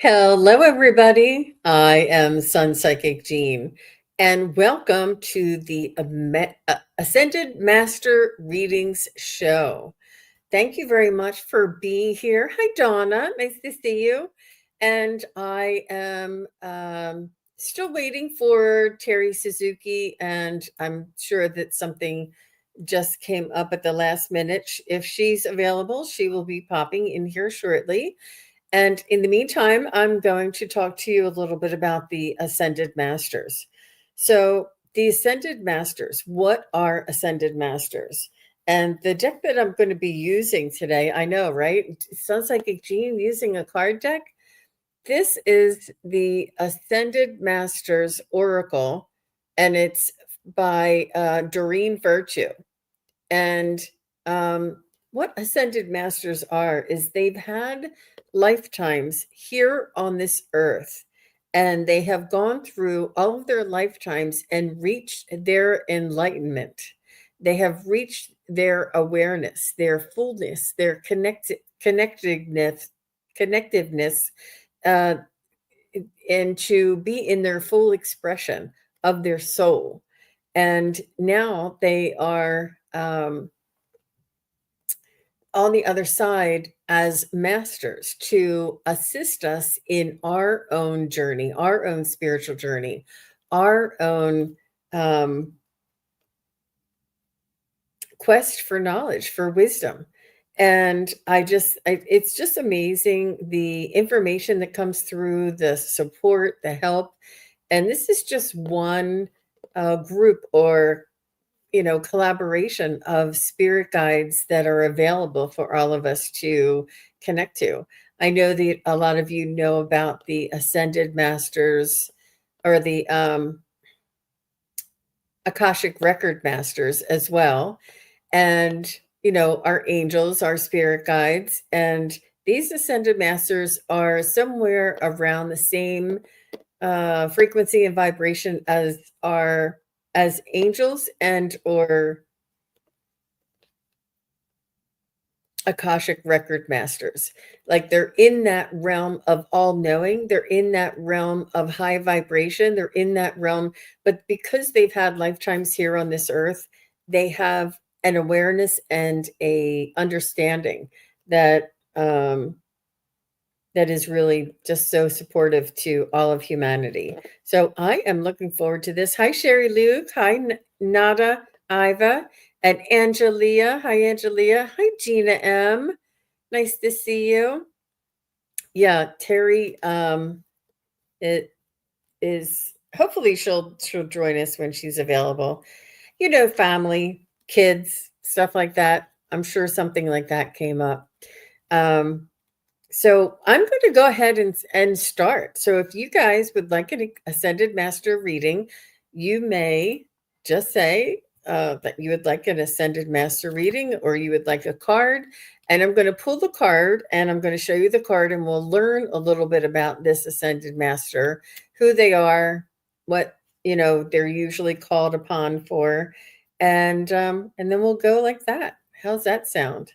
Hello, everybody. I am Sun Psychic Jean, and welcome to the Ascended Master Readings Show. Thank you very much for being here. Hi, Donna. Nice to see you. And I am still waiting for Terri Suzuki, and I'm sure that something just came up at the last minute. If she's available, she will be popping in here shortly. And in the meantime, I'm going to talk to you a little bit about the Ascended Masters. So, the Ascended Masters, what are Ascended Masters? And the deck that I'm going to be using today, I know, right? It sounds like a Jean using a card deck. This is the Ascended Masters Oracle, and it's by Doreen Virtue. And what Ascended Masters are is they've had lifetimes here on this earth, and they have gone through all of their lifetimes and reached their enlightenment. They have reached their awareness, their fullness, their connectiveness, uh, and to be in their full expression of their soul. And now they are on the other side as masters to assist us in our own journey, our own spiritual journey, our own quest for knowledge, for wisdom. And it's just amazing the information that comes through, the support, the help. And this is just one group or collaboration of spirit guides that are available for all of us to connect to. I know that a lot of you know about the Ascended Masters or the Akashic Record Masters as well. And, our angels, our spirit guides. And these Ascended Masters are somewhere around the same frequency and vibration as angels and or Akashic Record Masters. Like they're in that realm of all knowing, they're in that realm of high vibration, they're in that realm, but because they've had lifetimes here on this earth, they have an awareness and a understanding that that is really just so supportive to all of humanity. So I am looking forward to this. Hi, Sherry Luke. Hi, Nada Iva and Angelia. Hi, Angelia. Hi, Gina M. Nice to see you. Yeah, Terri, it is hopefully she'll join us when she's available. Family, kids, stuff like that. I'm sure something like that came up. So I'm going to go ahead and start. So if you guys would like an Ascended Master reading, you may just say that you would like an Ascended Master reading or you would like a card. And I'm going to pull the card and I'm going to show you the card and we'll learn a little bit about this Ascended Master, who they are, what, they're usually called upon for. And then we'll go like that. How's that sound?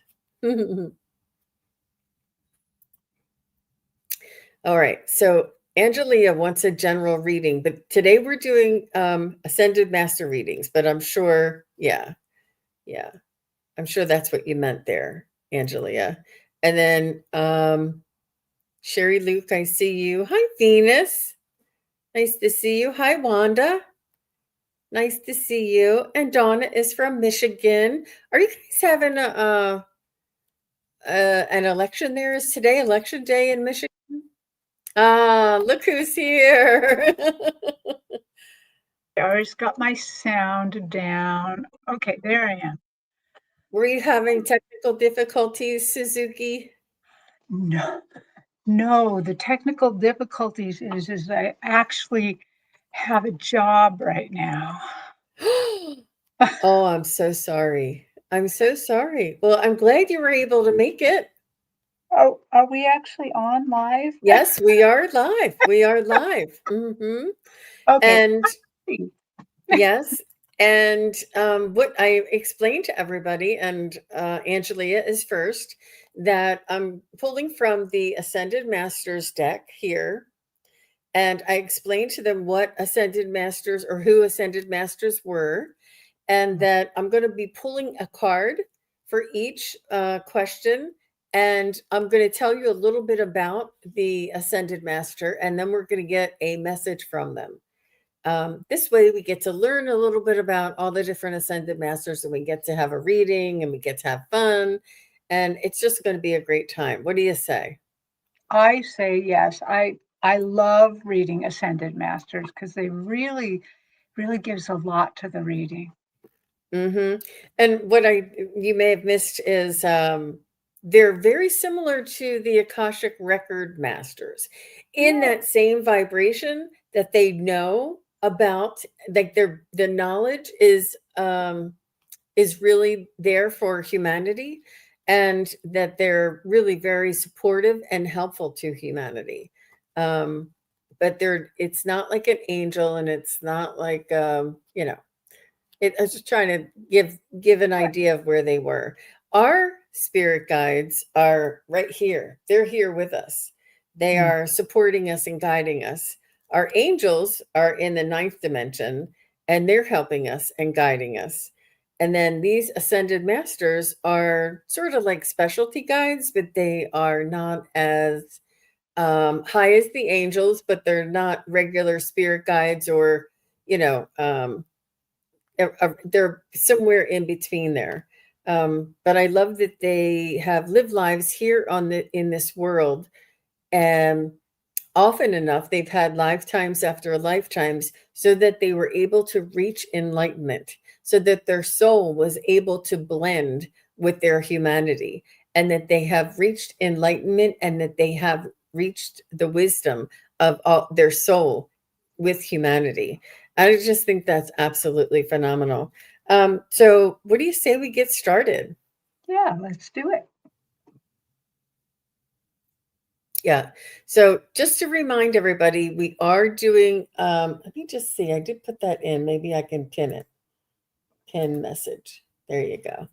All right. So Angelia wants a general reading, but today we're doing Ascended Master readings, but I'm sure, yeah, I'm sure that's what you meant there, Angelia. And then Sherry Luke, I see you. Hi, Venus. Nice to see you. Hi, Wanda. Nice to see you. And Donna is from Michigan. Are you guys having an election there? Is today election day in Michigan? Ah, look who's here. I always got my sound down. Okay, there I am. Were you having technical difficulties, Suzuki? No, the technical difficulties is I actually have a job right now. Oh, I'm so sorry. I'm so sorry. Well, I'm glad you were able to make it. Oh, are we actually on live? Yes, we are live. We are live. Mm-hmm. Okay. And yes, and what I explained to everybody, and Angelia is first, that I'm pulling from the Ascended Masters deck here. And I explained to them what Ascended Masters or who Ascended Masters were, and that I'm going to be pulling a card for each question. And I'm going to tell you a little bit about the Ascended Master, and then we're going to get a message from them. This way, we get to learn a little bit about all the different Ascended Masters, and we get to have a reading and we get to have fun. And it's just going to be a great time. What do you say? I say yes. I love reading Ascended Masters because they really gives a lot to the reading. Mm-hmm. And what you may have missed is they're very similar to the Akashic Record Masters in Yeah. that same vibration that they know about, like the knowledge is really there for humanity, and that they're really very supportive and helpful to humanity. Um, but it's not like an angel, and it's not like I was just trying to give an Right. idea of where they were. Our spirit guides are right here. They're here with us. They Mm. are supporting us and guiding us. Our angels are in the ninth dimension, and they're helping us and guiding us. And then these ascended masters are sort of like specialty guides, but they are not as high as the angels, but they're not regular spirit guides, or you know um, they're somewhere in between there. But I love that they have lived lives here in this world, and often enough they've had lifetimes after lifetimes, so that they were able to reach enlightenment, so that their soul was able to blend with their humanity, and that they have reached enlightenment, and that they have reached the wisdom of all their soul with humanity. I just think that's absolutely phenomenal. So what do you say we get started? Yeah, let's do it. Yeah. So just to remind everybody, we are doing, let me just see, I did put that in. Maybe I can pin it. Pin message. There you go.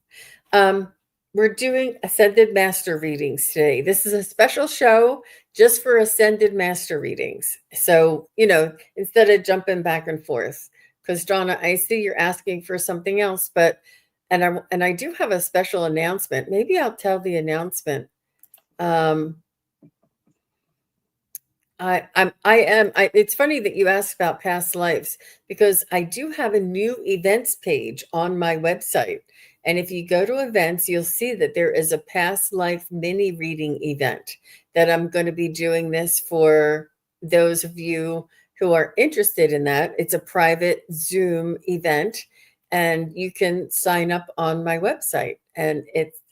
Um, we're doing Ascended Master readings today. This is a special show just for Ascended Master readings. So, instead of jumping back and forth, because Donna, I see you're asking for something else, and I do have a special announcement. Maybe I'll tell the announcement. Um, it's funny that you asked about past lives, because I do have a new events page on my website. And if you go to events, you'll see that there is a past life mini reading event that I'm going to be doing this for those of you who are interested in that. It's a private Zoom event, and you can sign up on my website. And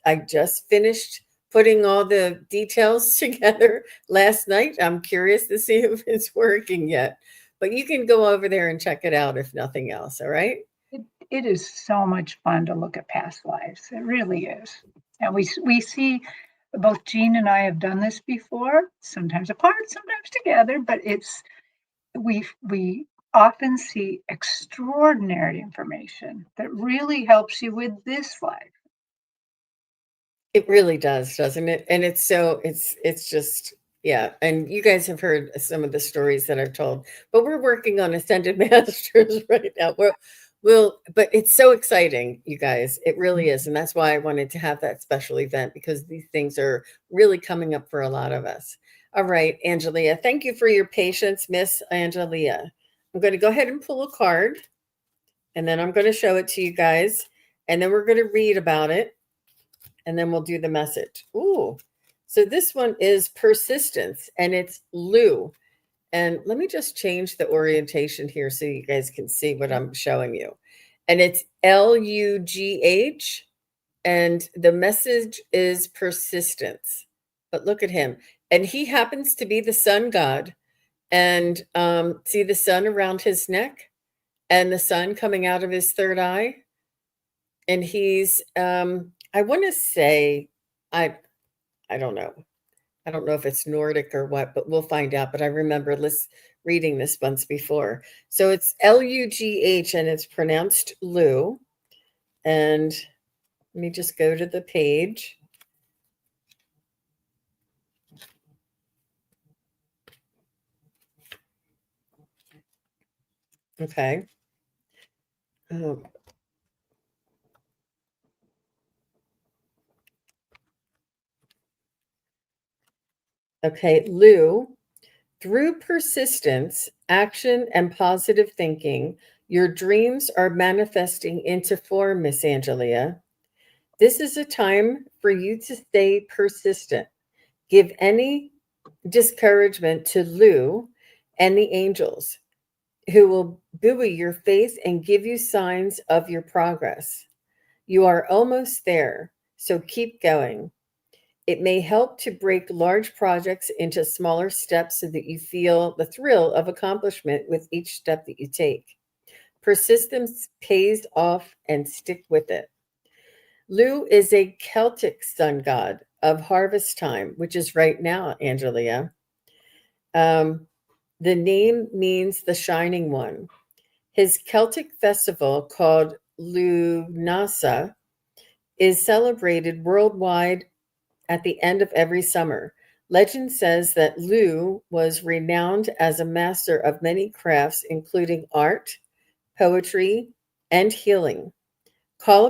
I just finished putting all the details together last night. I'm curious to see if it's working yet, but you can go over there and check it out if nothing else. All right. It is so much fun to look at past lives. It really is. And we see both Jean and I have done this before, sometimes apart, sometimes together, but we often see extraordinary information that really helps you with this life. It really does, doesn't it? And it's just, yeah. And you guys have heard some of the stories that I've told, but we're working on Ascended Masters right now. But it's so exciting, you guys. It really is. And that's why I wanted to have that special event, because these things are really coming up for a lot of us. All right, Angelia, thank you for your patience, Miss Angelia. I'm going to go ahead and pull a card, and then I'm going to show it to you guys, and then we're going to read about it, and then we'll do the message. Ooh, so this one is persistence, and it's Lou. And let me just change the orientation here so you guys can see what I'm showing you. And it's Lugh, and the message is persistence. But look at him. And he happens to be the sun god. And see the sun around his neck and the sun coming out of his third eye. And he's, I want to say, I I don't know. I don't know if it's Nordic or what, but we'll find out. But I remember reading this once before. So it's Lugh, and it's pronounced Lou. And let me just go to the page. Okay. Um, okay, Lou, through persistence, action, and positive thinking, your dreams are manifesting into form, Miss Angelia. This is a time for you to stay persistent. Give any discouragement to Lou and the angels, who will buoy your faith and give you signs of your progress. You are almost there, so keep going. It may help to break large projects into smaller steps so that you feel the thrill of accomplishment with each step that you take. Persistence pays off and stick with it. Lu is a Celtic sun god of harvest time, which is right now, Angelia. Um, the name means the shining one. His Celtic festival, called Lunasa, is celebrated worldwide at the end of every summer. Legend says that Lu was renowned as a master of many crafts, including art, poetry, and healing. Call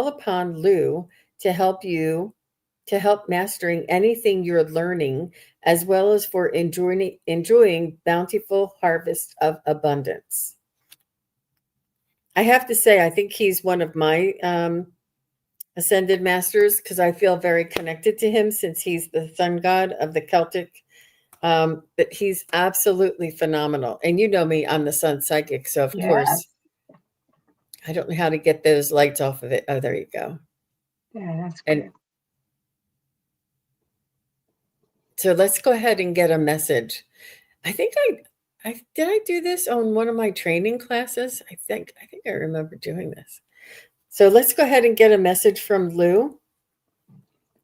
upon Lu to help mastering anything you're learning, as well as for enjoying bountiful harvest of abundance. I have to say, I think he's one of my ascended masters because I feel very connected to him since he's the sun god of the Celtic. But he's absolutely phenomenal. And you know me, I'm the sun psychic. So, of Yeah, course, I don't know how to get those lights off of it. Oh, there you go. yeah, that's And good. so let's go ahead and get a message. I think I did I do this on one of my training classes? I think I remember doing this. So let's go ahead and get a message from Lou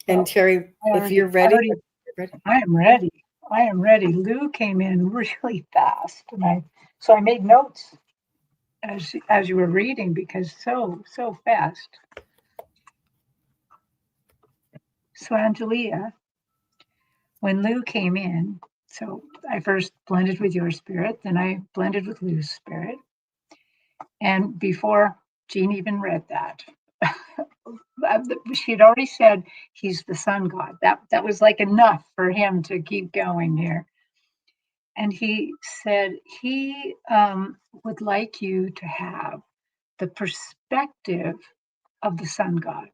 and Well, Terri. I If already, you're ready, you're ready. I am ready. I am ready. Lou came in really fast, and I made notes as you were reading because so fast. So Angelia, when Lou came in, so I first blended with your spirit, then I blended with Lou's spirit, and before Jean even read that, she had already said he's the sun god. That was like enough for him to keep going here. And he said he would like you to have the perspective of the sun god.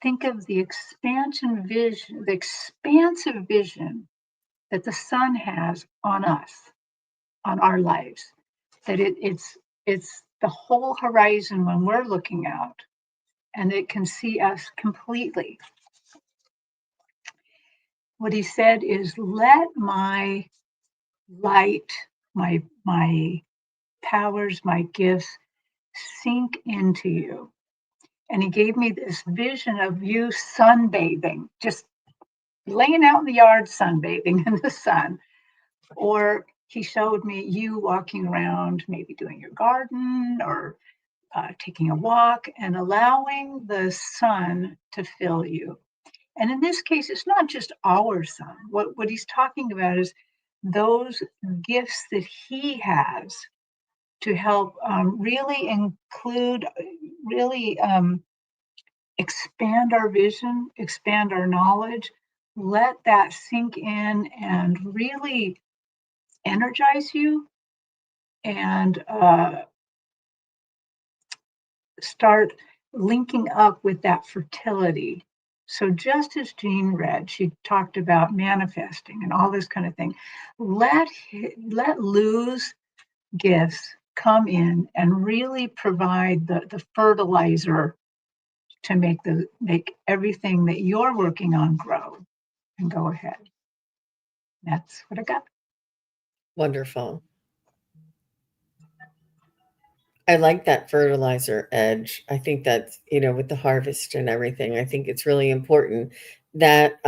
Think of the expansion vision, the expansive vision that the sun has on us, on our lives. That it's the whole horizon when we're looking out, and it can see us completely. What he said is, let my light, my powers, my gifts sink into you. And he gave me this vision of you sunbathing, just laying out in the yard sunbathing in the sun. Or he showed me you walking around, maybe doing your garden or taking a walk and allowing the sun to fill you. And in this case, it's not just our sun. What he's talking about is those gifts that he has to help really include, really expand our vision, expand our knowledge, let that sink in and really energize you and start linking up with that fertility. So just as Jean read, she talked about manifesting and all this kind of thing. Let Lou's gifts come in and really provide the fertilizer to make everything that you're working on grow and go ahead. That's what I got. Wonderful. I like that fertilizer edge. I think that's, with the harvest and everything, I think it's really important that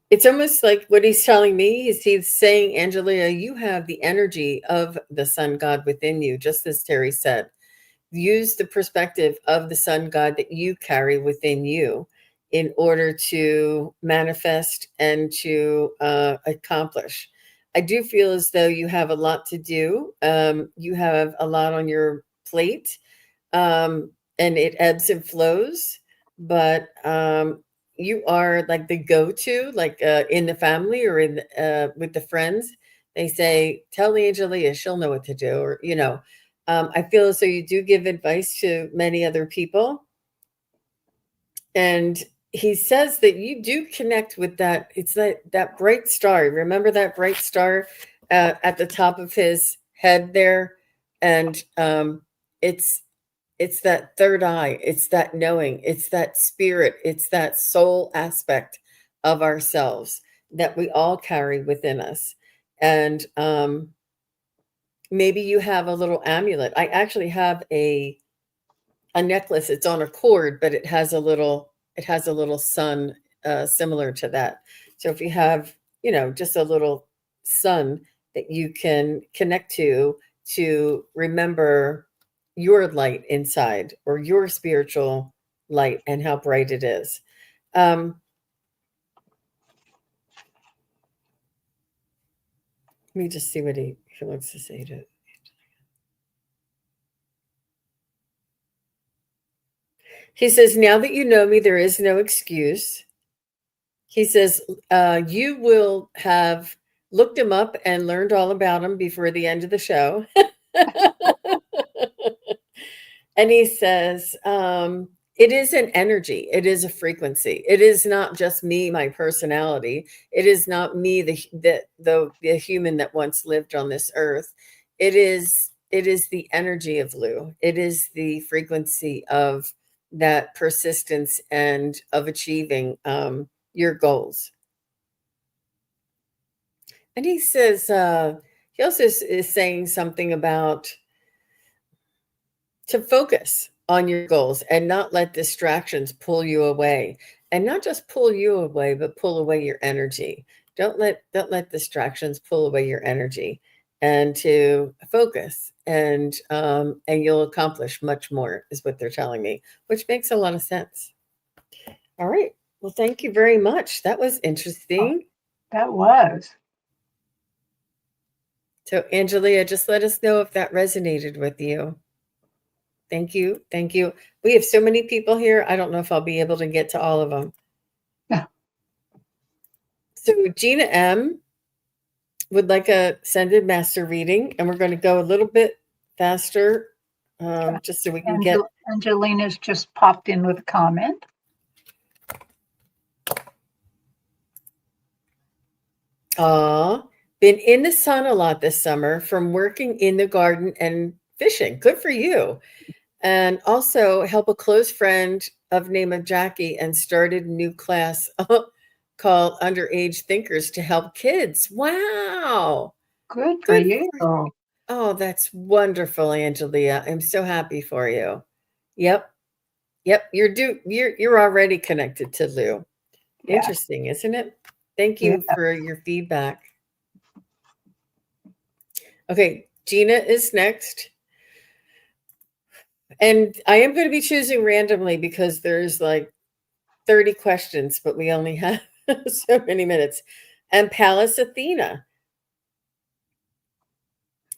it's almost like what he's telling me is he's saying, Angelia, you have the energy of the sun god within you, just as Terri said. Use the perspective of the sun god that you carry within you in order to manifest and to accomplish. I do feel as though you have a lot to do. You have a lot on your plate, and it ebbs and flows. But you are like the go-to, like in the family or in with the friends. They say, "Tell Angelia, she'll know what to do," or I feel as though you do give advice to many other people, and he says that you do connect with that. It's that bright star. Remember that bright star at the top of his head there, and it's it's that third eye. It's that knowing. It's that spirit. It's that soul aspect of ourselves that we all carry within us. And maybe you have a little amulet. I actually have a necklace. It's on a cord, but it has a little sun similar to that. So if you have, just a little sun that you can connect to remember your light inside or your spiritual light and how bright it is. Let me just see what he wants to say to. He says, "Now that you know me, there is no excuse." He says, "You will have looked him up and learned all about him before the end of the show." And he says, "It is an energy. It is a frequency. It is not just me, my personality. It is not me, the human that once lived on this earth. It is the energy of Lou. It is the frequency of that persistence and of achieving your goals." And he says, he also is saying something about to focus on your goals and not let distractions pull you away, and not just pull you away, but pull away your energy. Don't let distractions pull away your energy, and to focus, and you'll accomplish much more, is what they're telling me, which makes a lot of sense. All right. Well, thank you very much. That was Oh, interesting. that was. So, Angelia, just let us know if that resonated with you. Thank you. Thank you. We have so many people here. I don't know if I'll be able to get to all of them. So, Gina M would like a sended master reading, and we're going to go a little bit faster, just so we can get. Angelina's just popped in with a comment. Been in the sun a lot this summer from working in the garden and fishing. Good for you. And also help a close friend of name of Jackie and started a new class called Underage Thinkers to help kids. Wow. Good for Good you. for you. Oh, that's wonderful, Angelia. I'm so happy for you. Yep. Yep. You're already connected to Lou. Yeah. Interesting, isn't it? Thank Yeah. you for your feedback. Okay, Gina is next. And I am going to be choosing randomly because there's like 30 questions, but we only have so many minutes. And Pallas Athena,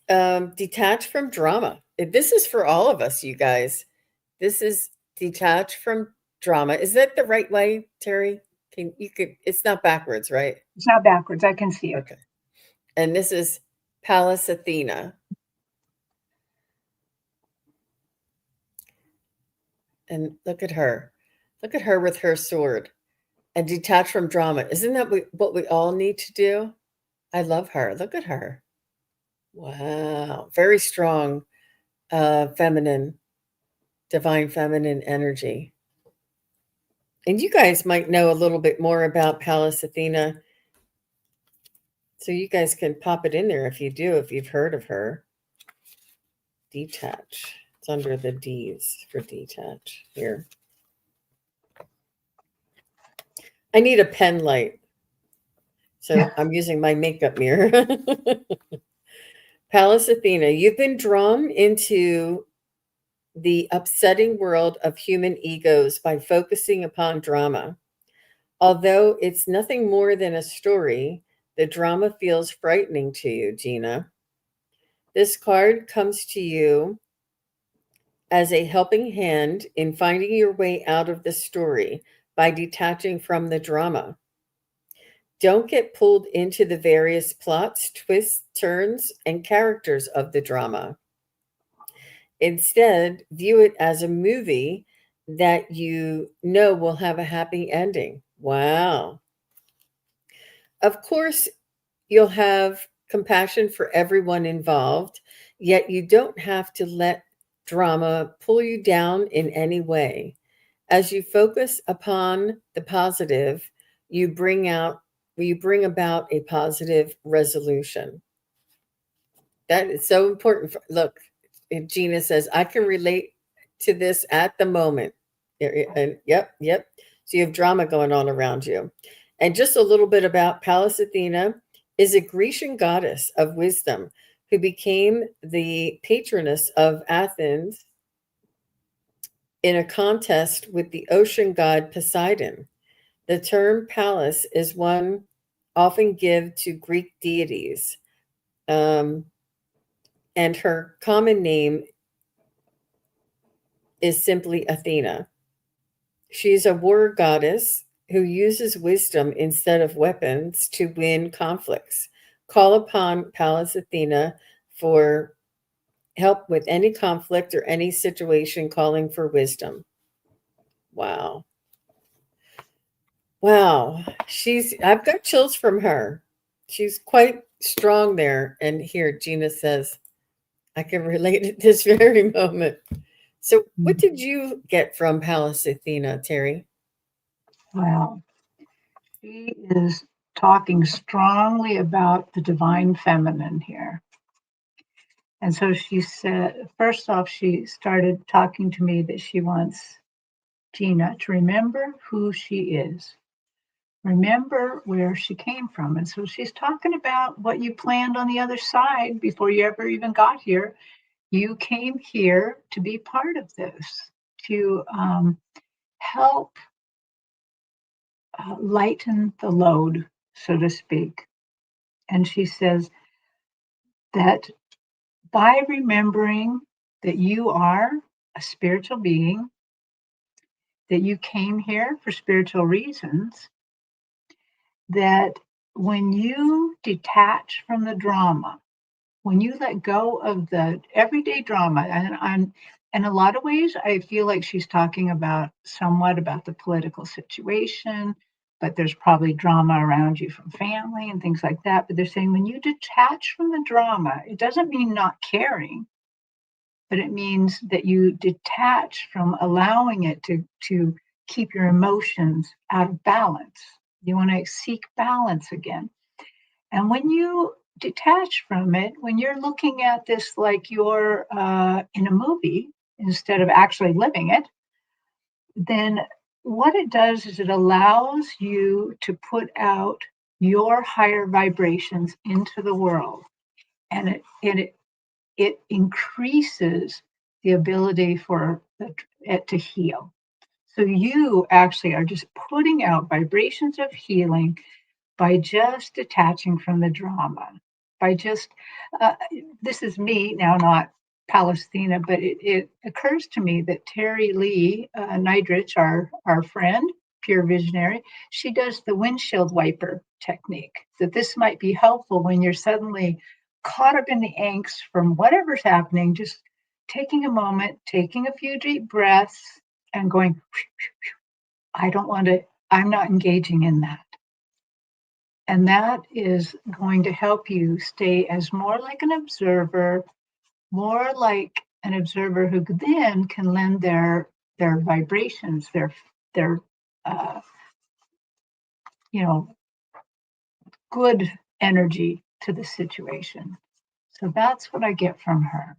detach from drama. This is for all of us, you guys. This is detach from drama. Is that the right way, Terry? It's not backwards, right? It's not backwards. I can see it. Okay. And this is Pallas Athena. And look at her. Look at her with her sword. And detach from drama. Isn't that what we all need to do? I love her. Look at her. Wow. Very strong, feminine, divine feminine energy. And you guys might know a little bit more about Pallas Athena. So you guys can pop it in there if you do, if you've heard of her. Detach. It's under the D's for detach here. I need a pen light. So I'm using my makeup mirror. Pallas Athena, you've been drawn into the upsetting world of human egos by focusing upon drama. Although it's nothing more than a story, The drama feels frightening to you, Gina. This card comes to you as a helping hand in finding your way out of the story by detaching from the drama. Don't get pulled into the various plots, twists, turns, and characters of the drama. Instead, view it as a movie that you know will have a happy ending. Wow. Of course, you'll have compassion for everyone involved, yet you don't have to let drama pull you down in any way. As you focus upon the positive, you bring out you bring about a positive resolution. That is so important. Look, Gina says, I can relate to this at the moment. And yep, yep. So you have drama going on around you. And just a little bit about Pallas Athena is a Grecian goddess of wisdom who became the patroness of Athens in a contest with the ocean god Poseidon. The term Pallas is one often given to Greek deities. Um, and her common name is simply Athena. She's a war goddess who uses wisdom instead of weapons to win conflicts. Call upon Pallas Athena for help with any conflict or any situation calling for wisdom. Wow. Wow. I've got chills from her. She's quite strong there. And here, Gina says, I can relate at this very moment. So, what Mm. did you get from Pallas Athena, Terry? Wow. She is talking strongly about the divine feminine here. And so she said, first off, she started talking to me that she wants Gina to remember who she is, remember where she came from. And so she's talking about what you planned on the other side before you ever even got here. You came here to be part of this, to help lighten the load, so to speak. And she says that by remembering that you are a spiritual being, that you came here for spiritual reasons, that when you detach from the drama, when you let go of the everyday drama, and in a lot of ways, I feel like she's talking about somewhat about the political situation, but there's probably drama around you from family and things like that. But they're saying when you detach from the drama, it doesn't mean not caring, but it means that you detach from allowing it to keep your emotions out of balance. You want to seek balance again. And when you detach from it, when you're looking at this like you're in a movie instead of actually living it, then what it does is it allows you to put out your higher vibrations into the world. And it increases the ability for it to heal. So you actually are just putting out vibrations of healing by just detaching from the drama, by just, uh, this is me now, not Palestina, but it occurs to me that Terry Lee Nidrich, our friend, pure visionary, she does the windshield wiper technique, that this might be helpful when you're suddenly caught up in the angst from whatever's happening, just taking a moment, taking a few deep breaths and going, I don't want to, I'm not engaging in that. And that is going to help you stay as more like an observer, more like an observer who then can lend their vibrations, their uh, you know good energy to the situation. So that's what I get from her.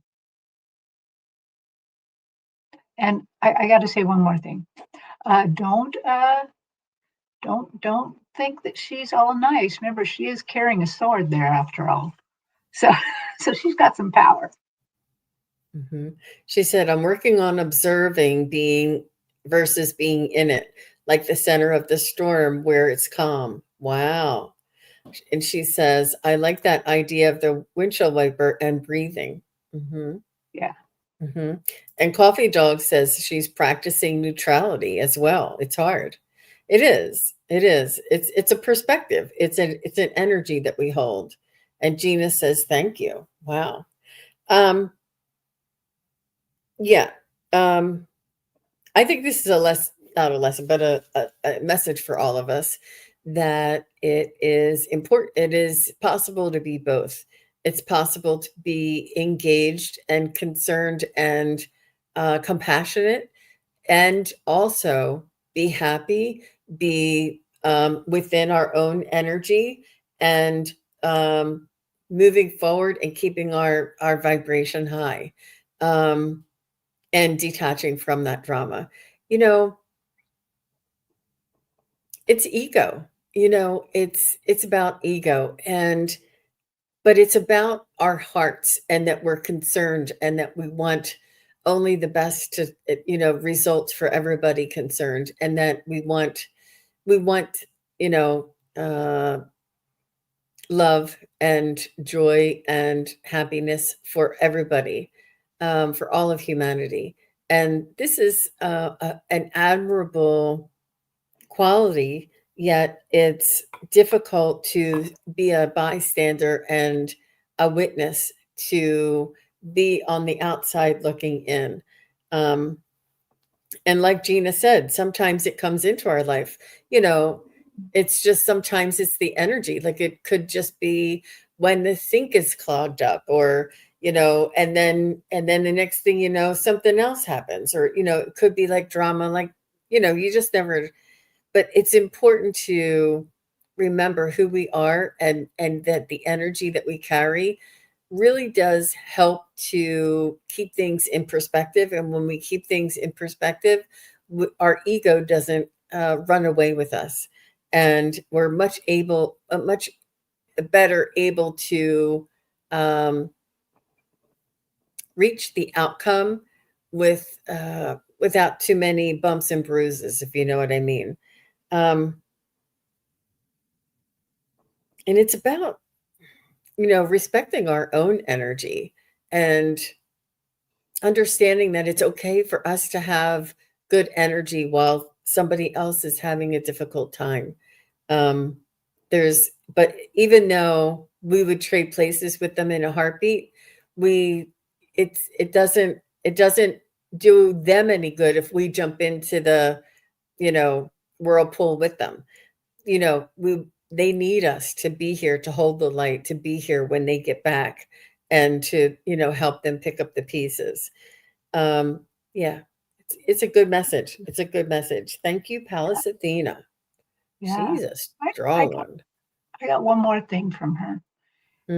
And I got to say one more thing. Don't think that she's all nice. Remember, she is carrying a sword there after all. So so she's got some power. Mhm. She said, I'm working on observing being versus being in it, like the center of the storm where it's calm. Wow. And she says, I like that idea of the windshield wiper and breathing. Mm-hmm. Yeah. Mm-hmm. And Coffee Dog says she's practicing neutrality as well. It's hard. It is. It is. It's a perspective. It's an energy that we hold. And Gina says, thank you. Wow. Um, yeah. Um, I think this is not a lesson, but a message for all of us that it is important. It is possible to be both. It's possible to be engaged and concerned and compassionate, and also be happy, be within our own energy, and um, moving forward and keeping our vibration high. Um, and detaching from that drama. You know, it's ego. It's about ego, and but it's about our hearts, and that we're concerned, and that we want only the best to results for everybody concerned, and that we want you know uh love and joy and happiness for everybody, for all of humanity. And this is an admirable quality, yet it's difficult to be a bystander and a witness, to be on the outside looking in. Um, and like Gina said, sometimes it comes into our life. You know, it's just sometimes it's the energy. Like it could just be when the sink is clogged up, or and then the next thing you know, something else happens, or it could be like drama, like you just never. But it's important to remember who we are, and that the energy that we carry really does help to keep things in perspective. And when we keep things in perspective, our ego doesn't run away with us, and we're much better able to um, reach the outcome without too many bumps and bruises, if you know what I mean. um, and it's about respecting our own energy, and understanding that it's okay for us to have good energy while somebody else is having a difficult time. Um, but even though we would trade places with them in a heartbeat, we it doesn't do them any good if we jump into the you know whirlpool with them. We they need us to be here, to hold the light, to be here when they get back, and to help them pick up the pieces. Yeah, it's a good message. It's a good message. Thank you, Palace Athena. Yeah. She's a I, I strong got one. I got one more thing from her.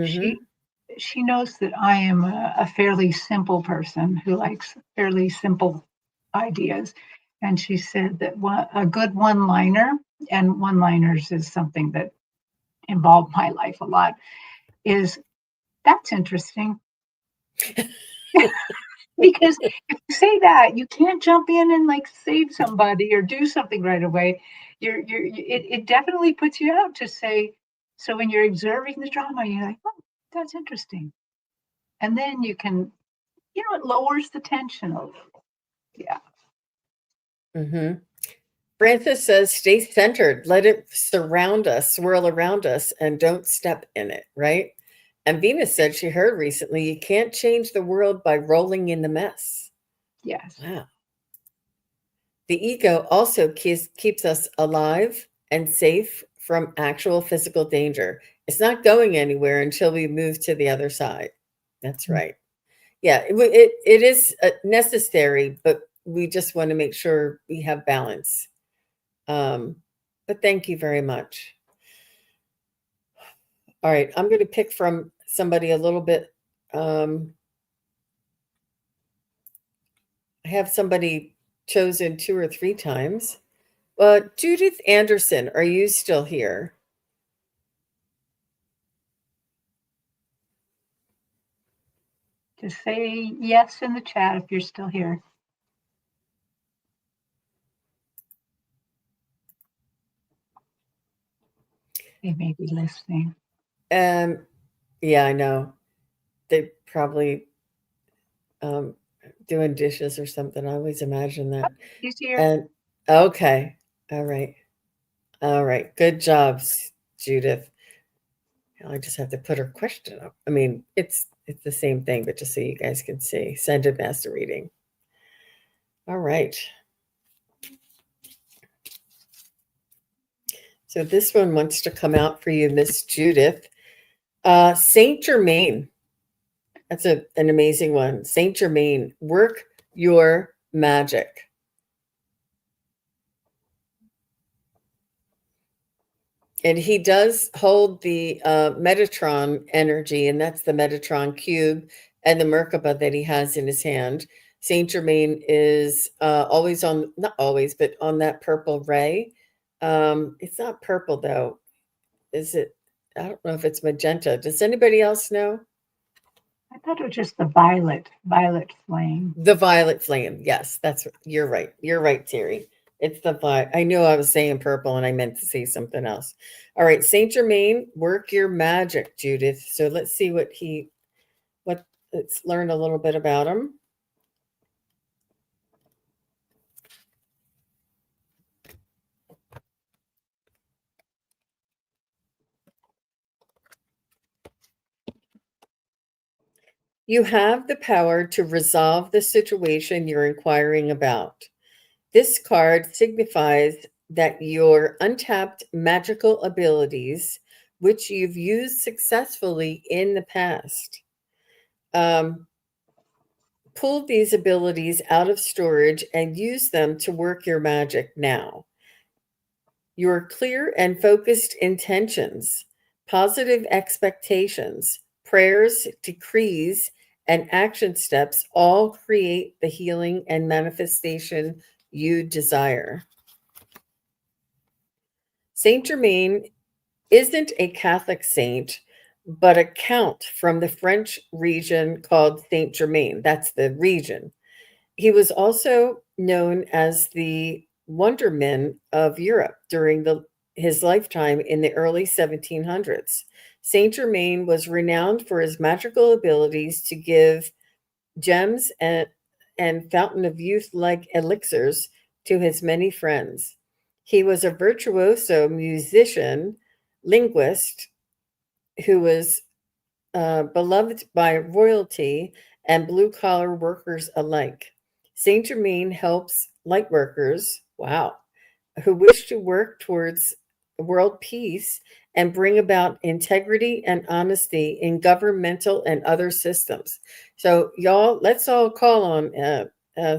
She Hmm. she knows that I am a fairly simple person who likes fairly simple ideas. And she said that a good one liner, and one liners is something that involved my life a lot, is that's interesting. Because if you say that, you can't jump in and like save somebody or do something right away. It definitely puts you out to say, so when you're observing the drama, you're like, oh, that's interesting. And then you can, it lowers the tension a little. Yeah. Hmm. Francis says, stay centered, let it surround us, swirl around us, and don't step in it, right? And Venus said she heard recently, you can't change the world by rolling in the mess. Yes. Wow. The ego also keeps us alive and safe from actual physical danger. It's not going anywhere until we move to the other side. That's right. Yeah, it is necessary, but we just want to make sure we have balance. Um, but thank you very much. All right, I'm going to pick from somebody a little bit. Um, I have somebody chosen 2 or 3 times. Judith Anderson, are you still here? Just say yes in the chat if you're still here. They may be listening. Um, yeah, I know. They probably um, doing dishes or something. I always imagine that. He's here. And okay, all right, all right. Good jobs, Judith. I just have to put her question up. I mean, it's the same thing, but just so you guys can see. Sended master reading. All right. So this one wants to come out for you, Miss Judith. Saint Germain. That's an amazing one. Saint Germain. Work your magic. And he does hold the Metatron energy, and that's the Metatron cube and the Merkaba that he has in his hand. Saint Germain is always on, not always, but on that purple ray. It's not purple though. Is it? I don't know if it's magenta. Does anybody else know? I thought it was just the violet flame. The violet flame. Yes, that's you're right. You're right, Terry. It's the I knew I was saying purple and I meant to say something else. All right, Saint Germain, work your magic, Judith. So let's see what let's learn a little bit about him. You have the power to resolve the situation you're inquiring about. This card signifies that your untapped magical abilities, which you've used successfully in the past, um, pull these abilities out of storage and use them to work your magic now. Your clear and focused intentions, positive expectations, prayers, decrees, and action steps all create the healing and manifestation you desire. Saint Germain isn't a Catholic saint, but a count from the French region called Saint Germain. That's the region. He was also known as the Wonderman of Europe during his lifetime in the early 1700s. Saint Germain was renowned for his magical abilities to give gems and fountain of youth like elixirs to his many friends. He was a virtuoso musician, linguist who was beloved by royalty and blue collar workers alike. Saint Germain helps light workers, wow, who wish to work towards world peace and bring about integrity and honesty in governmental and other systems. So, y'all, let's all call on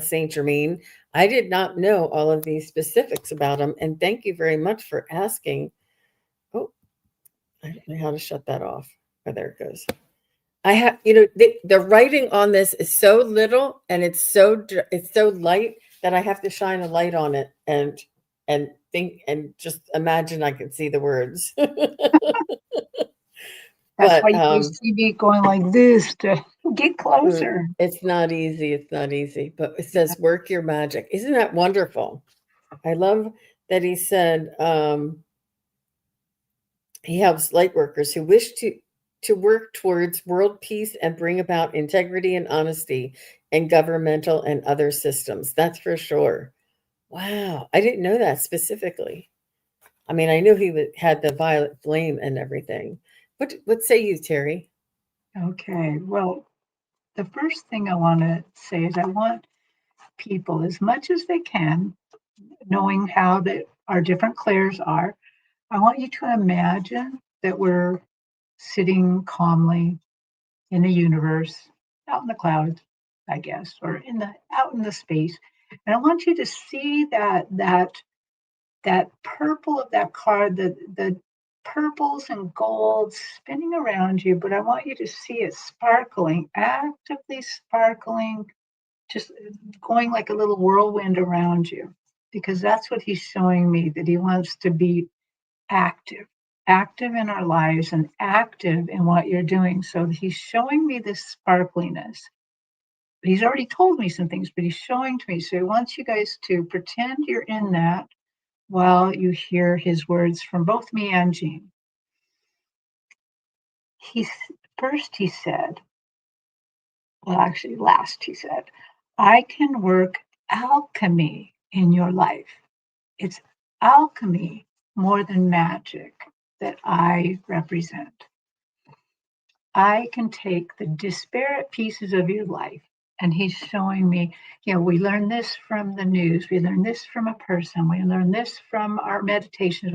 Saint Germain. I did not know all of these specifics about him, and thank you very much for asking. Oh, I don't know how to shut that off. Oh, there it goes. I have, the writing on this is so little and it's so light that I have to shine a light on it and think and just imagine I can see the words. That's why But you always see me going like this to get mm, closer. it's not easy. It's not easy. But it says work your magic. Isn't that wonderful? I love that he said he helps light workers who wish to work towards world peace and bring about integrity and honesty in governmental and other systems. That's for sure. Wow, I didn't know that specifically. I mean, I knew he had the violet flame and everything. What say you, Terry? Okay, well, the first thing I want to say is I want people, as much as they can, knowing how that our different clairs are, I want you to imagine that we're sitting calmly in the universe, out in the clouds, I guess, or out in the space. And I want you to see that purple of that card, the purples and golds spinning around you, but I want you to see it sparkling, actively sparkling, just going like a little whirlwind around you, because that's what he's showing me, that he wants to be active, active in our lives and active in what you're doing. So he's showing me this sparkliness. He's already told me some things, but he's showing to me. So he wants you guys to pretend you're in that while you hear his words from both me and Jean. He first he said, well, actually, last he said, I can work alchemy in your life. It's alchemy more than magic that I represent. I can take the disparate pieces of your life. And he's showing me, we learn this from the news, we learn this from a person, we learn this from our meditations.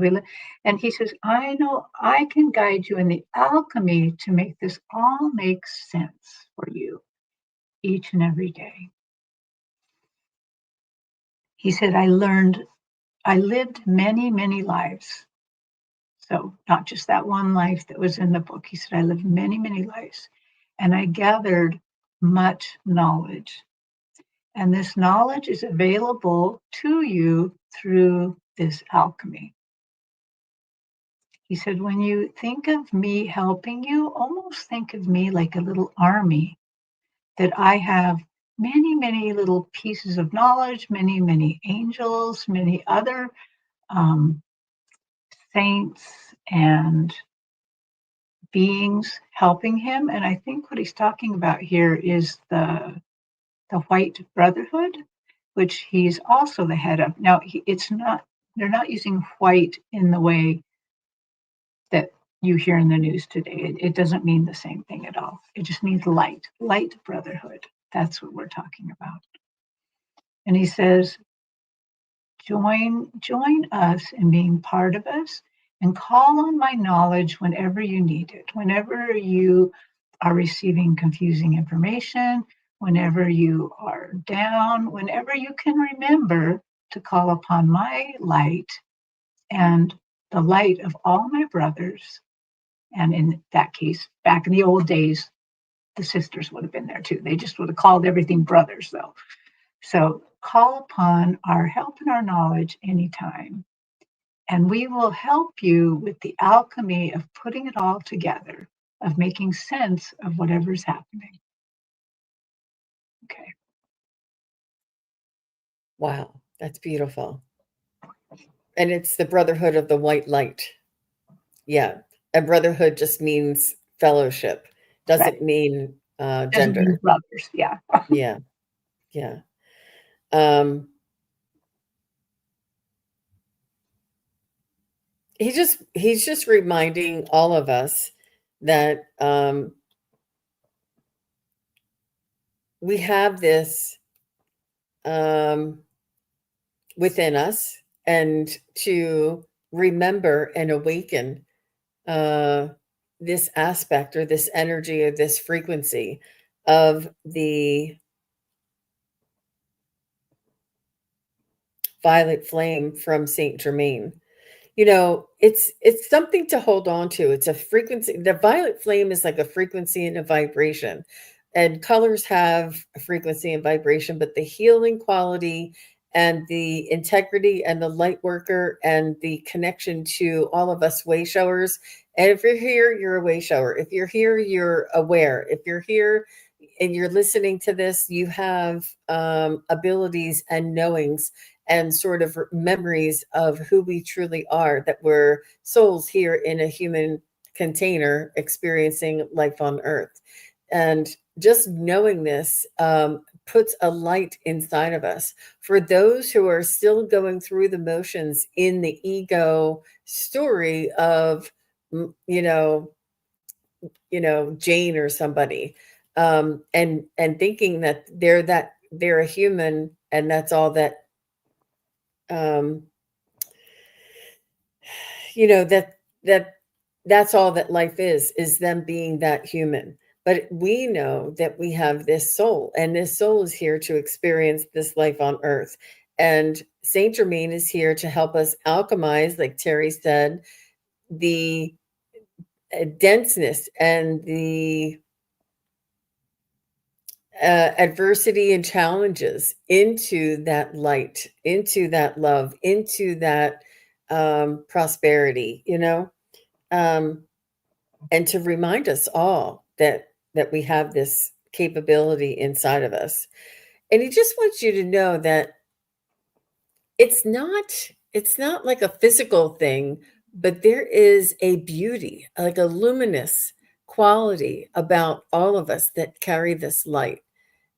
And he says, I know I can guide you in the alchemy to make this all make sense for you each and every day. He said, I lived many, many lives. So not just that one life that was in the book. He said, I lived many, many lives, and I gathered much knowledge. And this knowledge is available to you through this alchemy. He said, when you think of me helping you, almost think of me like a little army, that I have many, many little pieces of knowledge, many, many angels, many other saints and beings helping him. And I think what he's talking about here is the White Brotherhood, which he's also the head of. Now, they're not using white in the way that you hear in the news today. It doesn't mean the same thing at all. It just means light brotherhood. That's what we're talking about. And he says, join us in being part of us and call on my knowledge whenever you need it, whenever you are receiving confusing information, whenever you are down, whenever you can remember to call upon my light and the light of all my brothers. And in that case, back in the old days, the sisters would have been there too. They just would have called everything brothers, though. So call upon our help and our knowledge anytime. And we will help you with the alchemy of putting it all together, of making sense of whatever's happening. Okay. Wow, that's beautiful. And it's the Brotherhood of the White Light. Yeah. And brotherhood just means fellowship, Right. doesn't mean Doesn't mean gender. brothers. Yeah. Yeah. Yeah. Um, he's just reminding all of us that we have this um, within us, and to remember and awaken uh, this aspect or this energy or this frequency of the violet flame from Saint Germain. It's something to hold on to. It's a frequency. The violet flame is like a frequency and a vibration, and colors have a frequency and vibration, but the healing quality and the integrity and the light worker and the connection to all of us way showers. And if you're here, you're a way shower. If you're here, you're aware. If you're here and you're listening to this, you have abilities and knowings and sort of memories of who we truly are, that we're souls here in a human container experiencing life on earth. And just knowing this puts a light inside of us. For those who are still going through the motions in the ego story of, you know, Jane or somebody, and thinking that they're a human and that's all that um, that that's all that life is them being that human. But we know that we have this soul, and this soul is here to experience this life on earth. And Saint Germain is here to help us alchemize, like Terri said, the denseness and the adversity and challenges into that light, into that love, into that prosperity, um, and to remind us all that we have this capability inside of us. And he just wants you to know that it's not like a physical thing, but there is a beauty, like a luminous quality about all of us that carry this light.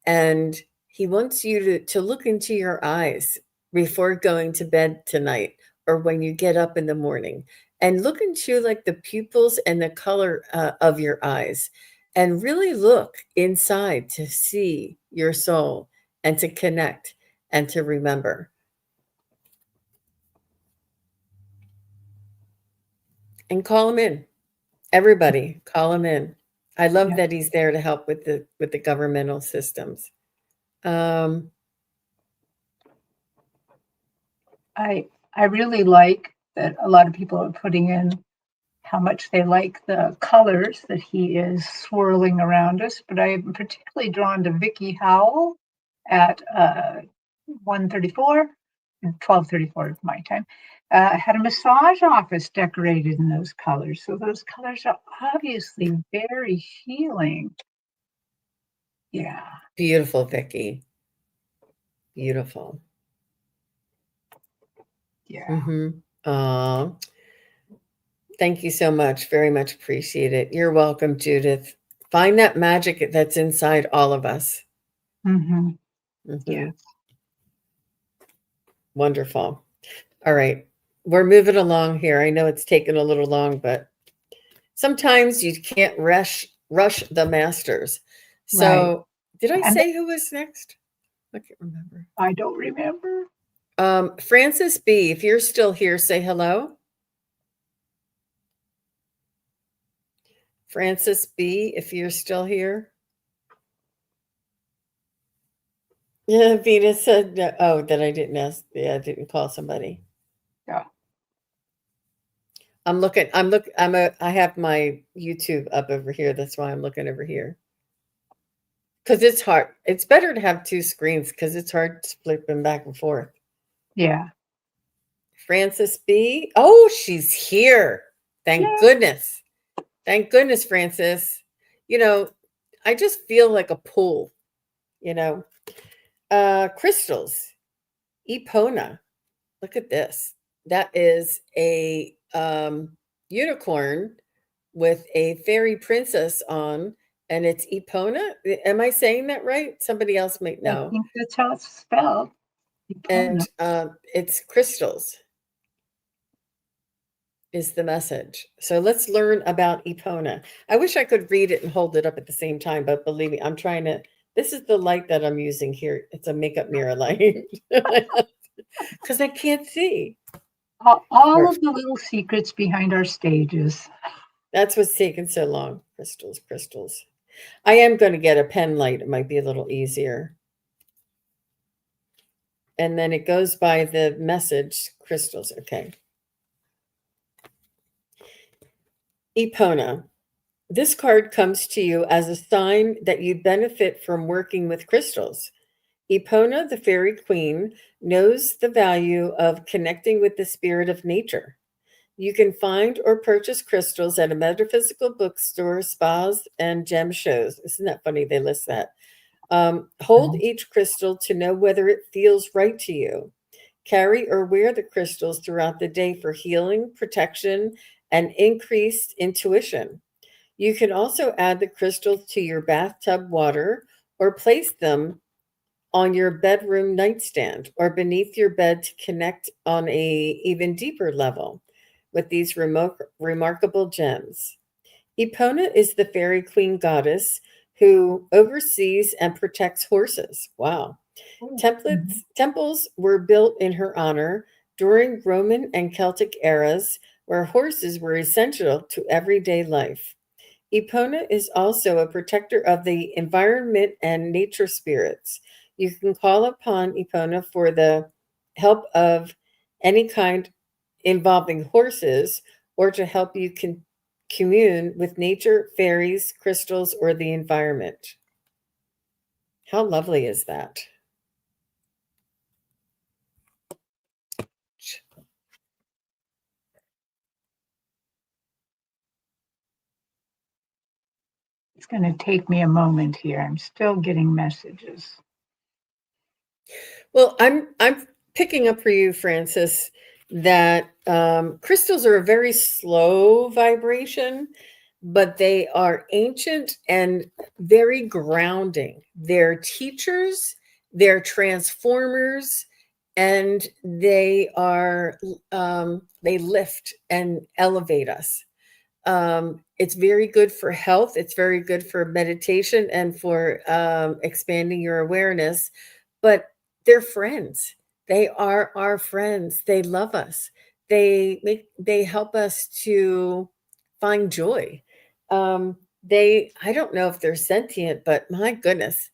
And he wants you to look into your eyes before going to bed tonight or when you get up in the morning, and look into like the pupils and the color of your eyes, and really look inside to see your soul and to connect and to remember. And call him in. Everybody, call him in. I love Yeah. that he's there to help with the governmental systems. Um, I really like that a lot of people are putting in how much they like the colors that he is swirling around us, but I'm particularly drawn to Vicky Howell at 1:34, 12:34 my time. Had a massage office decorated in those colors. So those colors are obviously very healing. Yeah. Beautiful, Vicky. Beautiful. Yeah. Mm-hmm. Thank you so much. Very much appreciate it. You're welcome, Judith. Find that magic that's inside all of us. Mm-hmm. Mm-hmm. Yes. Wonderful. All right. We're moving along here. I know it's taken a little long, but sometimes you can't rush the masters. Right. So did I And say who was next? I can't remember. I don't remember. Francis B., if you're still here, say hello. Francis B., if you're still here. Yeah, Venus said, oh, that I didn't ask. Yeah, I didn't call somebody. Yeah. I have my YouTube up over here. That's why I'm looking over here. Because it's hard. It's better to have two screens because it's hard to flip them back and forth. Yeah. Francis B. Oh, she's here. Thank Yeah. goodness. Thank goodness, Francis. I just feel like a pool, you know. Crystals. Epona. Look at this. That is a unicorn with a fairy princess on, and it's Epona. Am I saying that right? Somebody else might I know. think that's how it's spelled. And Epona. it's crystals is the message. So let's learn about Epona. I wish I could read it and hold it up at the same time, but believe me, I'm trying to. This is the light that I'm using here. It's a makeup mirror light because I can't see. All of the little secrets behind our stages. That's what's taken so long. Crystals, crystals. I am going to get a pen light. It might be a little easier. And then it goes by the message, crystals. Okay. Epona. This card comes to you as a sign that you benefit from working with crystals. Epona, the fairy queen, knows the value of connecting with the spirit of nature. You can find or purchase crystals at a metaphysical bookstore, spas, and gem shows. Isn't that funny? They list that. Hold each crystal to know whether it feels right to you. Carry or wear the crystals throughout the day for healing, protection, and increased intuition. You can also add the crystals to your bathtub water or place them on your bedroom nightstand or beneath your bed to connect on a even deeper level with these remarkable gems. Epona is the fairy queen goddess who oversees and protects horses. Wow. Temples were built in her honor during Roman and Celtic eras where horses were essential to everyday life. Epona is also a protector of the environment and nature spirits. You can call upon Epona for the help of any kind involving horses or to help you commune with nature, fairies, crystals, or the environment. How lovely is that? It's going to take me a moment here. I'm still getting messages. Well, I'm picking up for you, Francis, that crystals are a very slow vibration, but they are ancient and very grounding. They're teachers, they're transformers, and they lift and elevate us. It's very good for health. It's very good for meditation and for expanding your awareness. But they're friends. They are our friends. They love us. They help us to find joy. I don't know if they're sentient, but my goodness,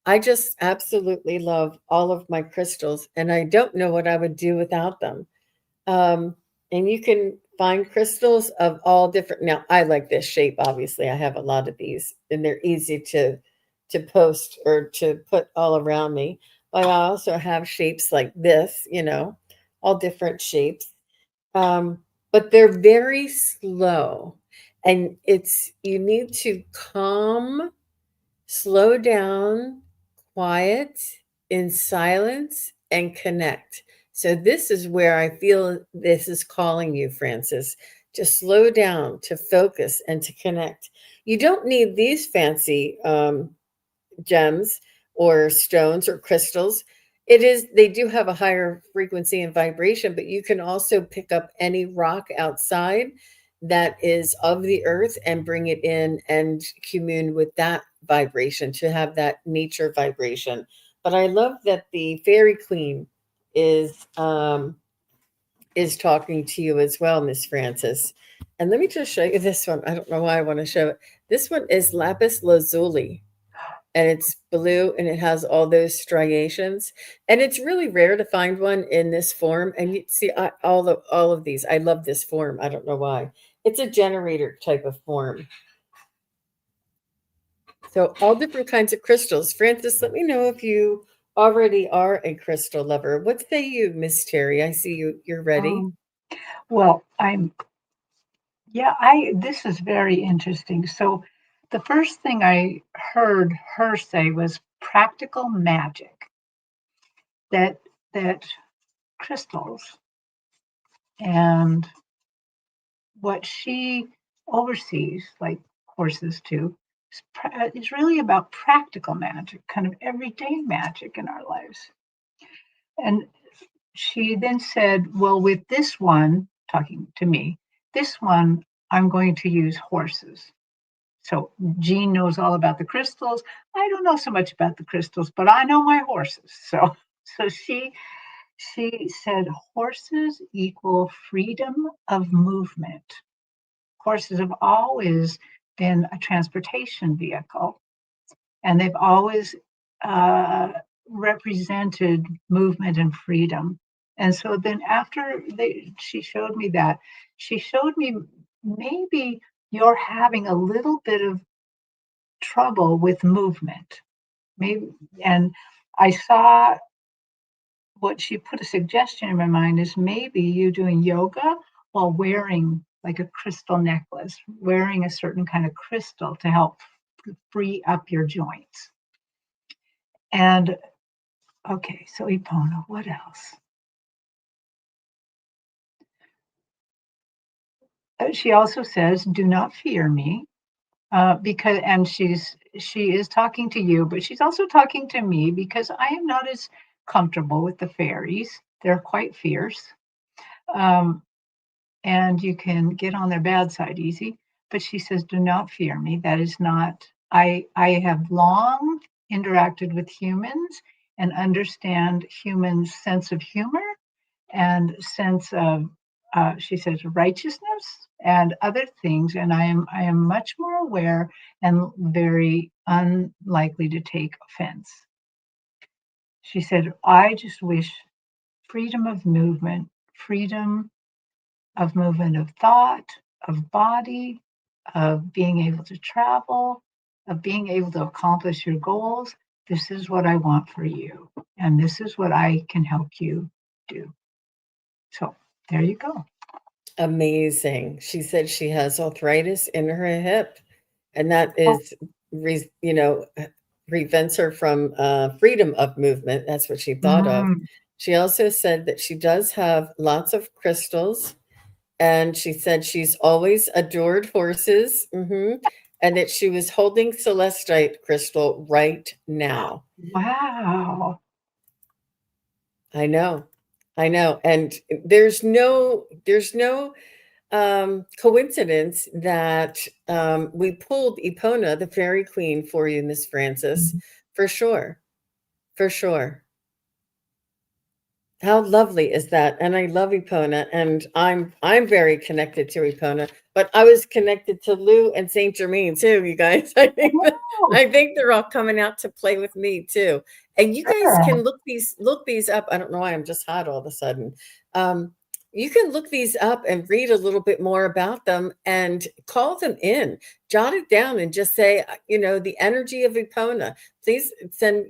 I just absolutely love all of my crystals, and I don't know what I would do without them. Um, and you can find crystals of all different. Now, I like this shape. Obviously, I have a lot of these, and they're easy to post or to put all around me. But I also have shapes like this, all different shapes. Um, but they're very slow, and it's you need to calm, slow down, quiet, in silence, and connect. So, this is where I feel this is calling you, Francis, to slow down, to focus, and to connect. You don't need these fancy gems or stones or crystals. They do have a higher frequency and vibration, but you can also pick up any rock outside that is of the earth and bring it in and commune with that vibration to have that nature vibration. But I love that the fairy queen is um is talking to you as well, Miss Francis. And let me just show you this one. I don't know why I want to show it. This one is lapis lazuli, and it's blue and it has all those striations, and it's really rare to find one in this form. And you see, all of these, I love this form. I don't know why. It's a generator type of form. So all different kinds of crystals. Francis, let me know if you already are a crystal lover. What say you, Miss Terry? I see you're ready. Um, well, I this is very interesting. So the first thing I heard her say was practical magic, that that crystals and what she oversees, like horses too, is really about practical magic, kind of everyday magic in our lives. And she then said, well, with this one, talking to me, this one, I'm going to use horses. So Jean knows all about the crystals. I don't know so much about the crystals, but I know my horses. So she said horses equal freedom of movement. Horses have always been a transportation vehicle, and they've always uh, represented movement and freedom. And so then after she showed me that, she showed me maybe you're having a little bit of trouble with movement. Maybe, and I saw what she put a suggestion in my mind is maybe you doing yoga while wearing like a crystal necklace, wearing a certain kind of crystal to help free up your joints. And okay, so Ipona, what else? She also says, "Do not fear me," because and she is talking to you, but she's also talking to me because I am not as comfortable with the fairies. They're quite fierce, um, and you can get on their bad side easy. But she says, "Do not fear me." That is not. I have long interacted with humans and understand humans' sense of humor and sense of, she says, righteousness and other things. And I am much more aware and very unlikely to take offense. She said, I just wish freedom of movement, freedom of movement of thought, of body, of being able to travel, of being able to accomplish your goals. This is what I want for you. And this is what I can help you do. So there you go. Amazing. She said she has arthritis in her hip, and that Oh, is, prevents her from freedom of movement. That's what she thought of. mm, She also said that she does have lots of crystals, And she said she's always adored horses, and that she was holding celestite crystal right now. Wow. I know. I know. And there's no coincidence that we pulled Epona, the fairy queen, for you, Miss Francis, Mhm. for sure. For sure. How lovely is that? And I love Epona, and I'm very connected to Epona, but I was connected to Lou and Saint Germain too, you guys. Oh, I think they're all coming out to play with me too. And you guys sure. can look these up. I don't know why I'm just hot all of a sudden. Um, you can look these up and read a little bit more about them and call them in, jot it down, and just say, the energy of Epona. Please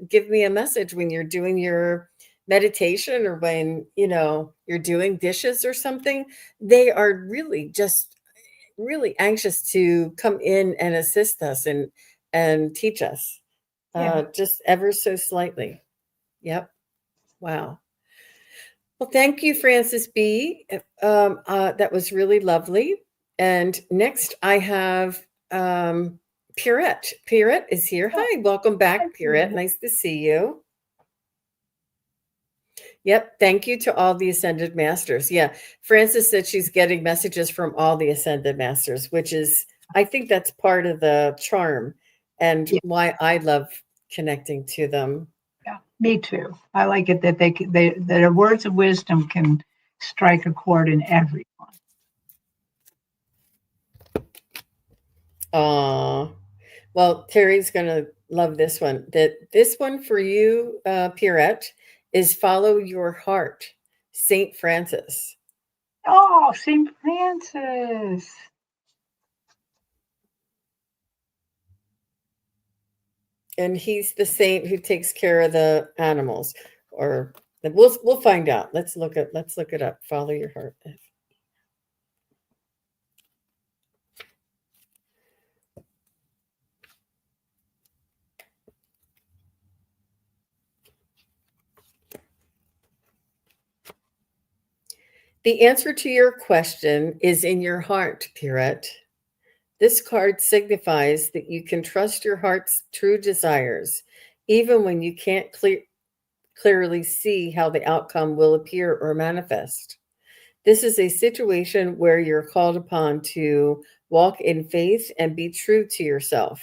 give me a message when you're doing your meditation or when you're doing dishes or something. They are really just really anxious to come in and assist us and teach us, Yeah. just ever so slightly. Yep. Wow. Well, thank you, Francis B. That was really lovely. And next I have Pierrette. Pierrette is here. Oh, Hi, welcome back, thank you. Pierrette. Nice to see you. Yep. Thank you to all the Ascended Masters. Yeah. Frances said she's getting messages from all the Ascended Masters, which is, I think that's part of the charm and Yeah, why I love connecting to them. yeah. Me too. I like it that their words of wisdom can strike a chord in everyone. Well, Terry's going to love this one. This one for you, Pierrette, is Follow Your Heart, St. Francis. Oh, St. Francis. And he's the saint who takes care of the animals, or we'll find out. Let's look it up. Follow your heart. The answer to your question is in your heart, Pierrette. This card signifies that you can trust your heart's true desires, even when you can't clearly see how the outcome will appear or manifest. This is a situation where you're called upon to walk in faith and be true to yourself.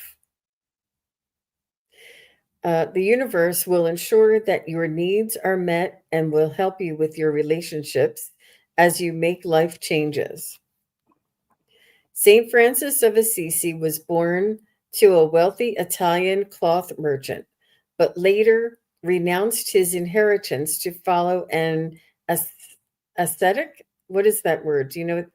The universe will ensure that your needs are met and will help you with your relationships as you make life changes. St. Francis of Assisi was born to a wealthy Italian cloth merchant, but later renounced his inheritance to follow an ascetic. What is that word? Do you know?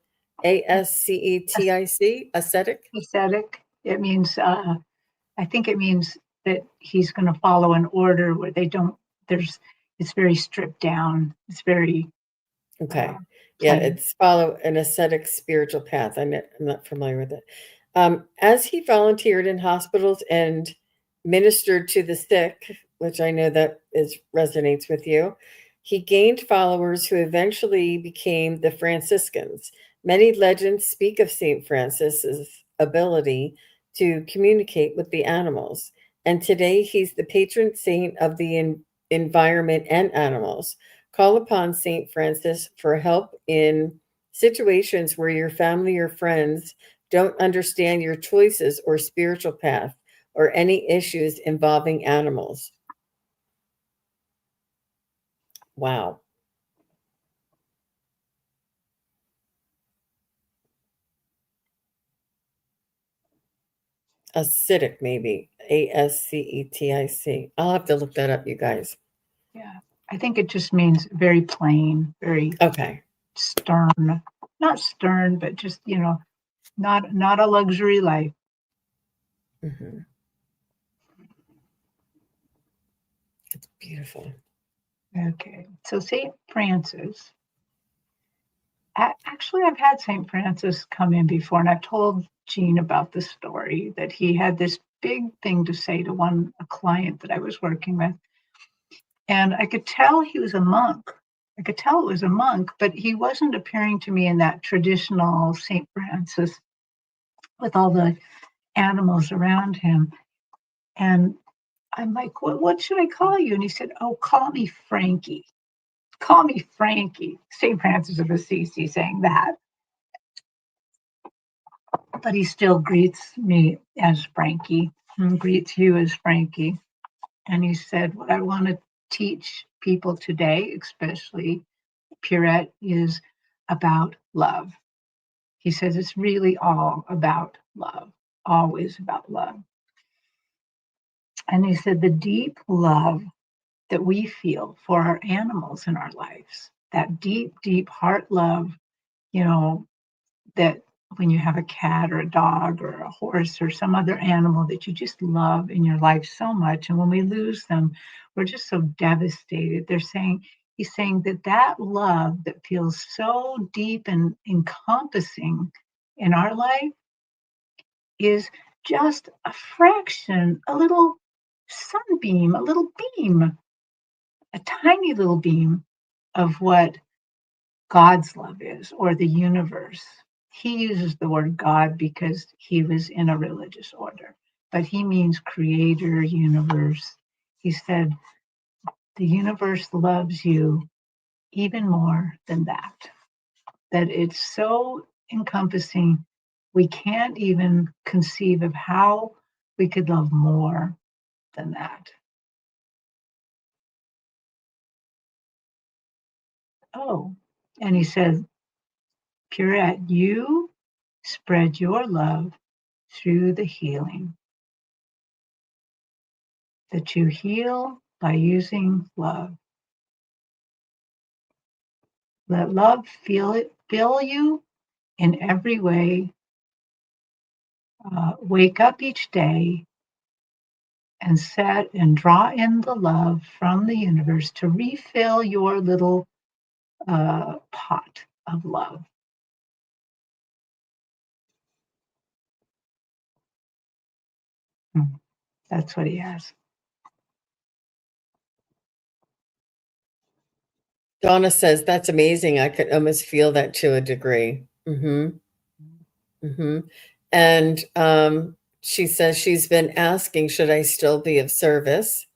Ascetic? Ascetic? Ascetic. It means, I think it means that he's going to follow an order where they don't, it's very stripped down. It's very Okay. Yeah, plain. it's follow an ascetic spiritual path. I'm not familiar with it. As he volunteered in hospitals and ministered to the sick, which I know that is resonates with you, he gained followers who eventually became the Franciscans. Many legends speak of Saint Francis's ability to communicate with the animals, and today he's the patron saint of the environment and animals. Call upon St. Francis for help in situations where your family or friends don't understand your choices or spiritual path or any issues involving animals. Wow. Acidic, maybe. Ascetic. I'll have to look that up, you guys. Yeah. I think it just means very plain, very Okay. stern. Not stern, but just, not a luxury life. Hmm. It's beautiful. Okay. So St. Francis, actually, I've had St. Francis come in before, and I've told Jean about the story that he had this big thing to say to a client that I was working with. And I could tell he was a monk I could tell it was a monk, but he wasn't appearing to me in that traditional St. Francis with all the animals around him. And I'm like, what should I call you? And he said, oh, call me Frankie. Call me Frankie. St. Francis of Assisi saying that. But he still greets me as Frankie and greets you as Frankie. And he said, what I want to teach people today, especially Pierrette, is about love. He says it's really all about love, always about love. And he said the deep love that we feel for our animals in our lives, that deep, deep heart love, you know, that when you have a cat or a dog or a horse or some other animal that you just love in your life so much. And when we lose them, we're just so devastated. He's saying that love that feels so deep and encompassing in our life is just a fraction, a little sunbeam, a little beam, a tiny little beam of what God's love is, or the universe. He uses the word God because he was in a religious order, but he means creator, universe. He said, the universe loves you even more than that, that it's so encompassing, we can't even conceive of how we could love more than that. Oh, and he said, Pierrette, you spread your love through the healing, that you heal by using love. Let love fill you in every way. Wake up each day and set and draw in the love from the universe to refill your little pot of love. That's what he has. Donna says, "That's amazing. I could almost feel that to a degree." Mhm, mhm. And, she says she's been asking, "Should I still be of service?"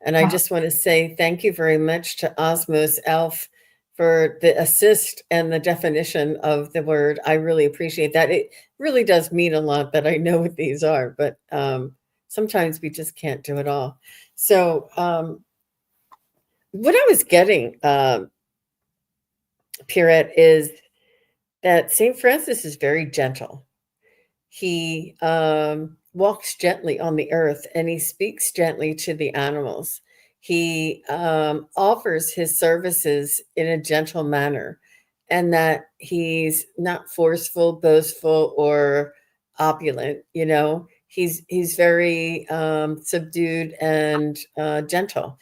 And I Uh, just wanna say thank you very much to Osmos Elf for the assist and the definition of the word. I really appreciate that. It really does mean a lot that I know what these are, but, sometimes we just can't do it all. So, what I was getting, Pierrette, is that Saint Francis is very gentle. He walks gently on the earth and he speaks gently to the animals. He offers his services in a gentle manner, and that he's not forceful, boastful, or opulent. You know, he's very subdued and gentle,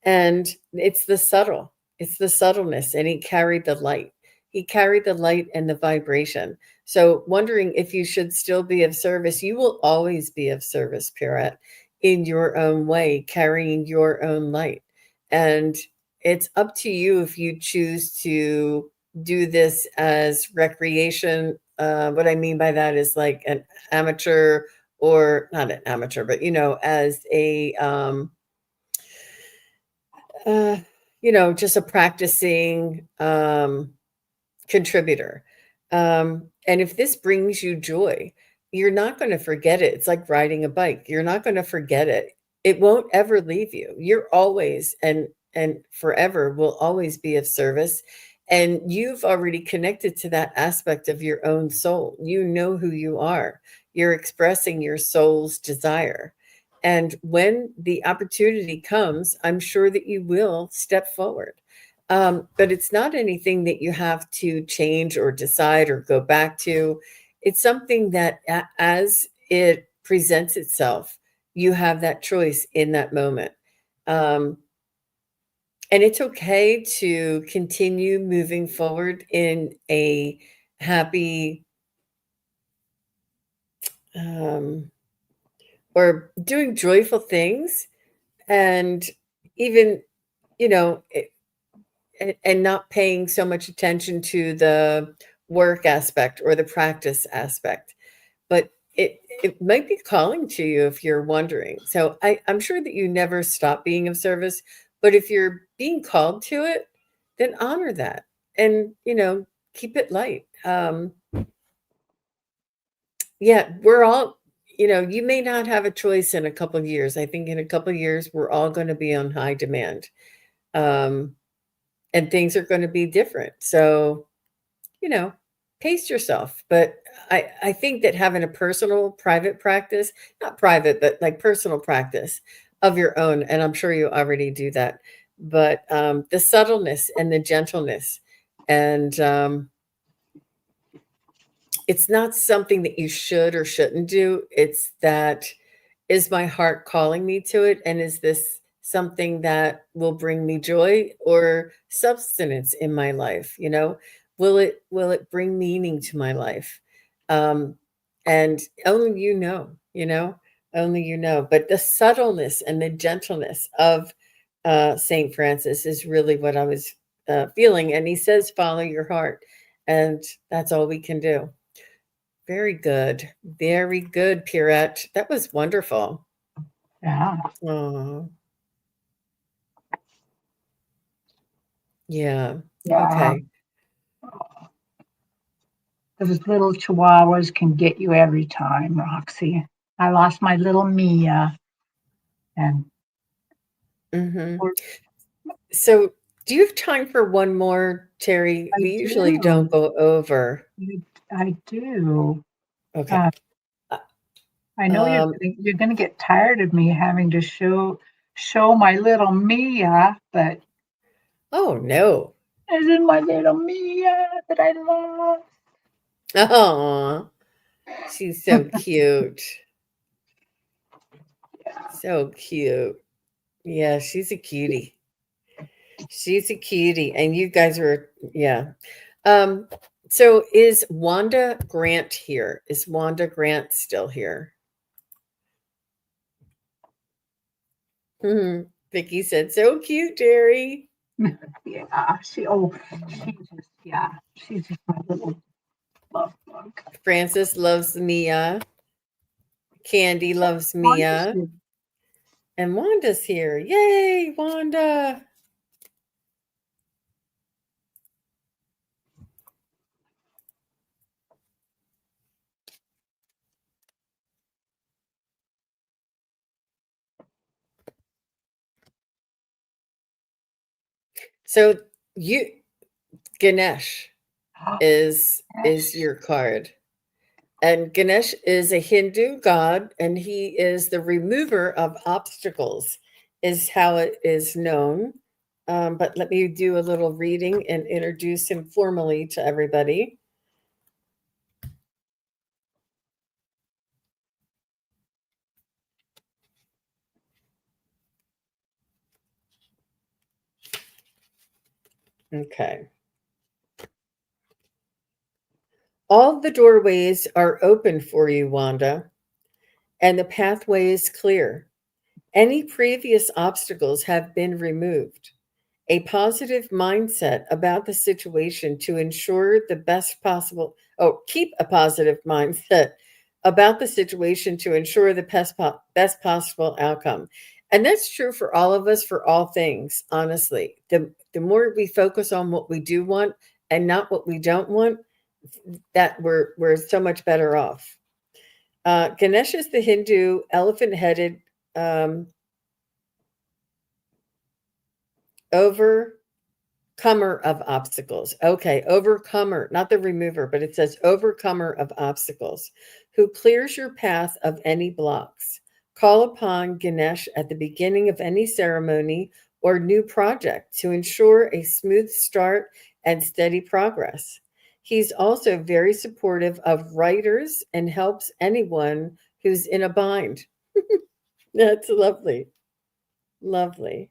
and it's the subtleness, and he carried the light. He carried the light and the vibration. So, wondering if you should still be of service, you will always be of service, Pierrette, in your own way, carrying your own light. And it's up to you if you choose to do this as recreation. What I mean by that is like an amateur, or not an amateur, but as a uh, just a practicing contributor. And if this brings you joy, you're not going to forget it. It's like riding a bike. You're not going to forget it. It won't ever leave you. You're always and forever will always be of service. And you've already connected to that aspect of your own soul. You know who you are. You're expressing your soul's desire. And when the opportunity comes, I'm sure that you will step forward. But it's not anything that you have to change or decide or go back to. It's something that, as it presents itself, you have that choice in that moment. Um, and it's okay to continue moving forward in a happy, um, or doing joyful things. And even, you know, and not paying so much attention to the work aspect or the practice aspect. But it might be calling to you if you're wondering. So I'm sure that you never stop being of service, but if you're being called to it, then honor that and keep it light. Yeah, we're all, you may not have a choice in a couple of years. I think in a couple of years we're all going to be on high demand. Um, and things are going to be different. So, you know, pace yourself. But I think that having a personal private practice, not private, but like personal practice of your own, and I'm sure you already do that, but the subtleness and the gentleness, and it's not something that you should or shouldn't do. It's that, is my heart calling me to it? And is this something that will bring me joy or substance in my life? Will it bring meaning to my life? Um, and only only you know. But the subtleness and the gentleness of Saint Francis is really what I was feeling. And he says, follow your heart. And that's all we can do. Very good. Very good, Pierrette. That was wonderful. Yeah. Oh, yeah. Yeah. Okay. Those little chihuahuas can get you every time, Roxy. I lost my little Mia, and Hmm. poor- So, do you have time for one more, Terry? I We usually do. don't go over. I do. Okay. Uh, Uh, I know Um, you're gonna get tired of me having to show my little Mia, but oh no. this is my little Mia that I love. Oh, she's so cute. Yeah. So cute. Yeah, she's a cutie. She's a cutie. And you guys are, yeah. Um, so is Wanda Grant here? Is Wanda Grant still here? Mhm. Vicky said, "So cute, Terry." Yeah, she's just my little love bug. Francis loves Mia. Candy loves Wanda's Mia. here. And Wanda's here. Yay, Wanda. So you Ganesh Oh, is yes. your card. And Ganesh is a Hindu god, and he is the remover of obstacles, is how it is known. But let me do a little reading and introduce him formally to everybody. Okay. All the doorways are open for you, Wanda, and the pathway is clear. Any previous obstacles have been removed. A positive mindset about the situation to ensure the best possible, keep a positive mindset about the situation to ensure the best possible outcome. And that's true for all of us, for all things, honestly. The more we focus on what we do want and not what we don't want, that we're so much better off. Ganesh is the Hindu elephant-headed um, overcomer of obstacles. Okay, overcomer, not the remover, but it says overcomer of obstacles, who clears your path of any blocks. Call upon Ganesh at the beginning of any ceremony or new project to ensure a smooth start and steady progress. He's also very supportive of writers and helps anyone who's in a bind. That's lovely. Lovely.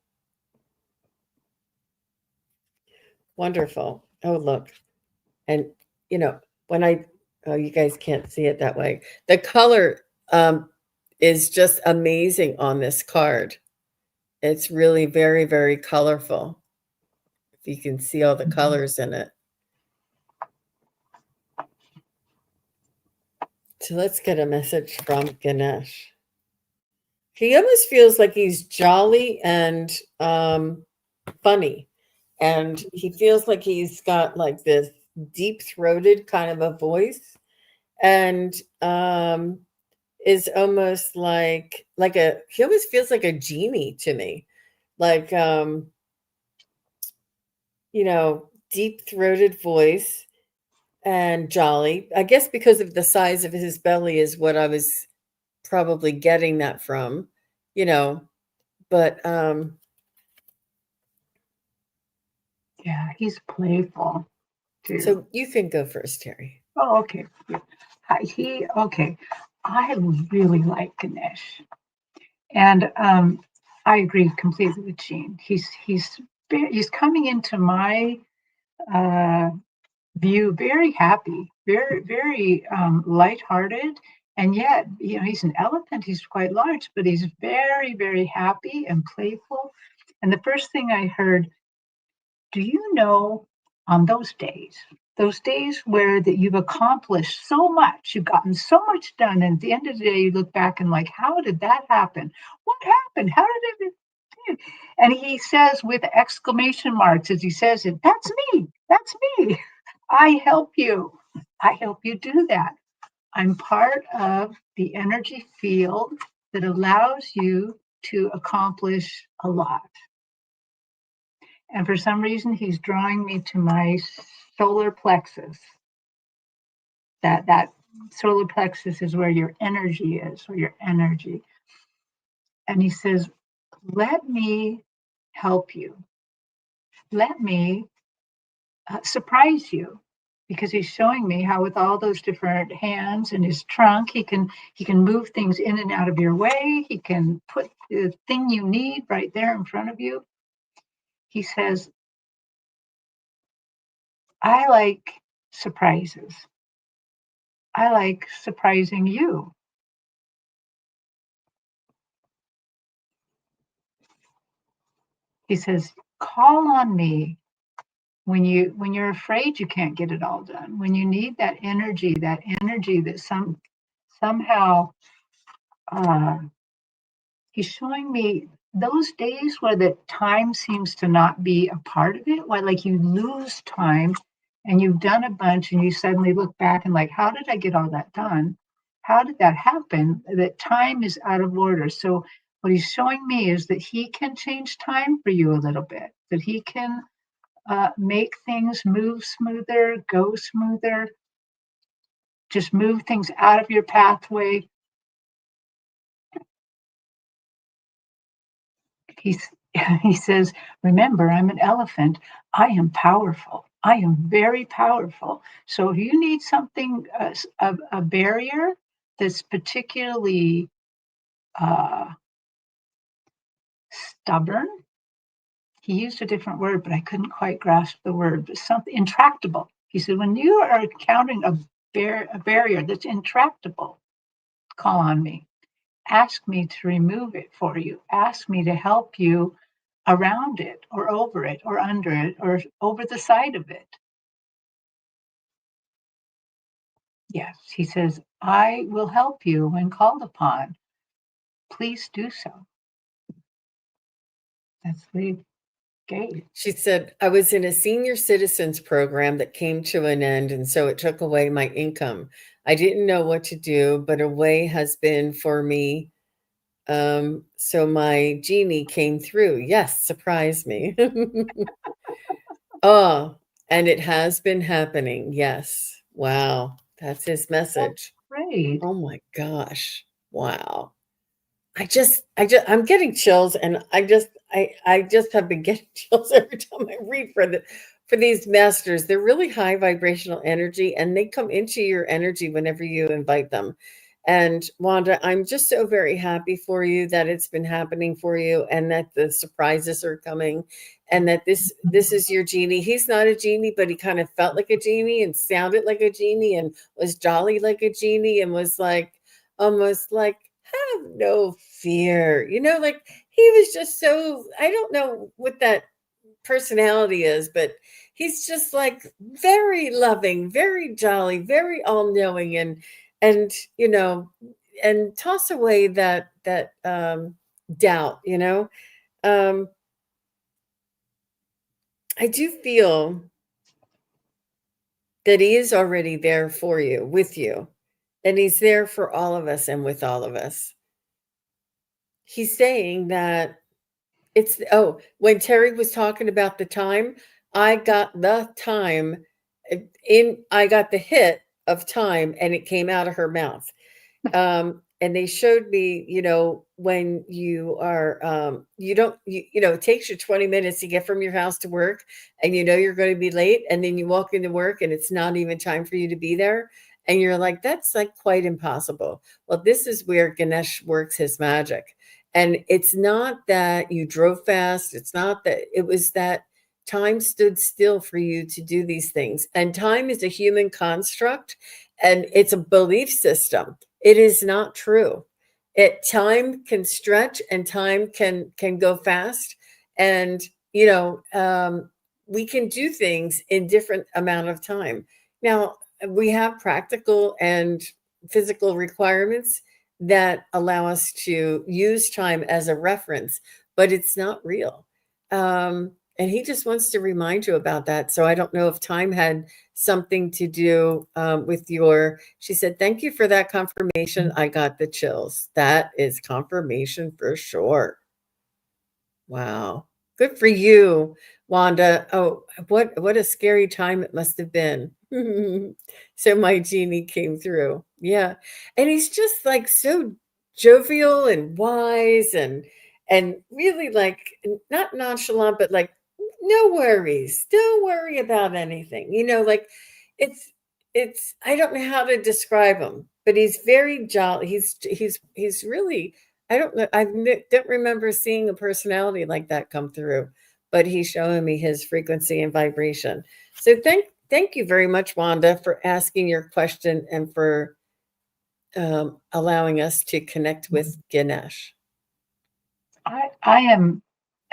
Wonderful. Oh, look. And, you know, when oh, you guys can't see it that way. The color is just amazing on this card. It's really very, very colorful. You can see all the colors in it. So let's get a message from Ganesh. He almost feels like he's jolly and funny. And he feels like he's got like this deep throated kind of a voice. And is almost like a he always feels like a genie to me. Like deep throated voice and jolly. I guess because of the size of his belly is what I was probably getting that from, you know. But Yeah, he's playful too. so you can go first, Terry. Oh, okay. Yeah. Okay. I really like Ganesh. And I agree completely with Jean. He's coming into my uh, view very happy, very lighthearted, and yet he's an elephant. He's quite large, but he's very happy and playful. And the first thing I heard, do you know, on those days where that you've accomplished so much, you've gotten so much done, and at the end of the day, you look back and like, how did that happen? What happened? How did it? And he says with exclamation marks as he says it, that's me. That's me. I help you. I help you do that. I'm part of the energy field that allows you to accomplish a lot. And for some reason, he's drawing me to my solar plexus. That solar plexus is where your energy is, or your energy. And he says, let me help you. Let me surprise you, because he's showing me how with all those different hands and his trunk he can move things in and out of your way. He can put the thing you need right there in front of you. He says, I like surprises. I like surprising you. He says, call on me when you're afraid you can't get it all done, when you need that energy that somehow uh, he's showing me those days where the time seems to not be a part of it, why like you lose time and you've done a bunch and you suddenly look back and like, how did I get all that done? How did that happen? That time is out of order. So what he's showing me is that he can change time for you a little bit, that he can make things move smoother, go smoother, just move things out of your pathway. He's, he says, remember, I'm an elephant. I am powerful. I am very powerful. So if you need something, a barrier that's particularly uh, stubborn, he used a different word, but I couldn't quite grasp the word, but something intractable. He said, when you are encountering a barrier that's intractable, call on me. Ask me to remove it for you. Ask me to help you around it or over it or under it or over the side of it. Yes, he says, I will help you when called upon. Please do so. That's what he gave. She said, I was in a senior citizens program that came to an end, and so it took away my income. I didn't know what to do, but a way has been for me. So my genie came through. Yes, surprise me. Oh, and it has been happening. Yes. Wow. That's his message. Great. Oh my gosh. Wow. I'm getting chills, and I just have been getting chills every time I read for these masters. They're really high vibrational energy, and they come into your energy whenever you invite them. And Wanda, I'm just so very happy for you that it's been happening for you, and that the surprises are coming, and that this is your genie. He's not a genie, but he kind of felt like a genie and sounded like a genie and was jolly like a genie and was like almost like have no fear. Like he was just so, I don't know what that personality is, but he's just like very loving, very jolly, very all-knowing, and you know, and toss away that doubt, you know. Um, I do feel that he is already there for you, with you, and he's there for all of us and with all of us. He's saying that it's when Terry was talking about the time, I got the time I got the hit of time and it came out of her mouth. And they showed me, when you are, you don't, it takes you 20 minutes to get from your house to work and you're going to be late. And then you walk into work and it's not even time for you to be there. And you're like, that's like quite impossible. Well, this is where Ganesh works his magic. And it's not that you drove fast. It's not that it was that time stood still for you to do these things. And time is a human construct and it's a belief system. It is not true. Time can stretch and time can go fast, and we can do things in different amount of time. Now we have practical and physical requirements that allow us to use time as a reference, but it's not real. And he just wants to remind you about that. So I don't know if time had something to do with your. She said, "Thank you for that confirmation. I got the chills." That is confirmation for sure. Wow. Good for you, Wanda. Oh, what a scary time it must have been. So my genie came through. Yeah. And he's just like so jovial and wise and really like not nonchalant, but like no worries. Don't worry about anything. Like it's I don't know how to describe him, but he's very jolly. He's really I don't know. Don't remember seeing a personality like that come through, but he's showing me his frequency and vibration. So thank you very much, Wanda, for asking your question and for allowing us to connect with Ganesh. I am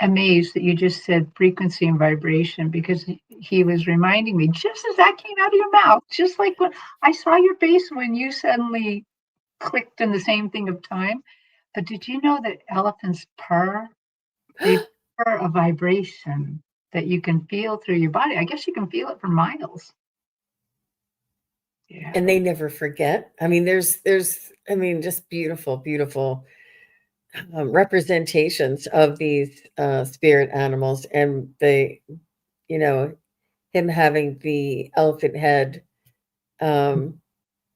amazed that you just said frequency and vibration because he was reminding me just as that came out of your mouth, just like when I saw your face when you suddenly clicked in the same thing of time. But did you know that elephants purr? They purr a vibration that you can feel through your body. I guess you can feel it for miles. Yeah. And they never forget. I mean, just beautiful, beautiful representations of these spirit animals, and you know, him having the elephant head. Um,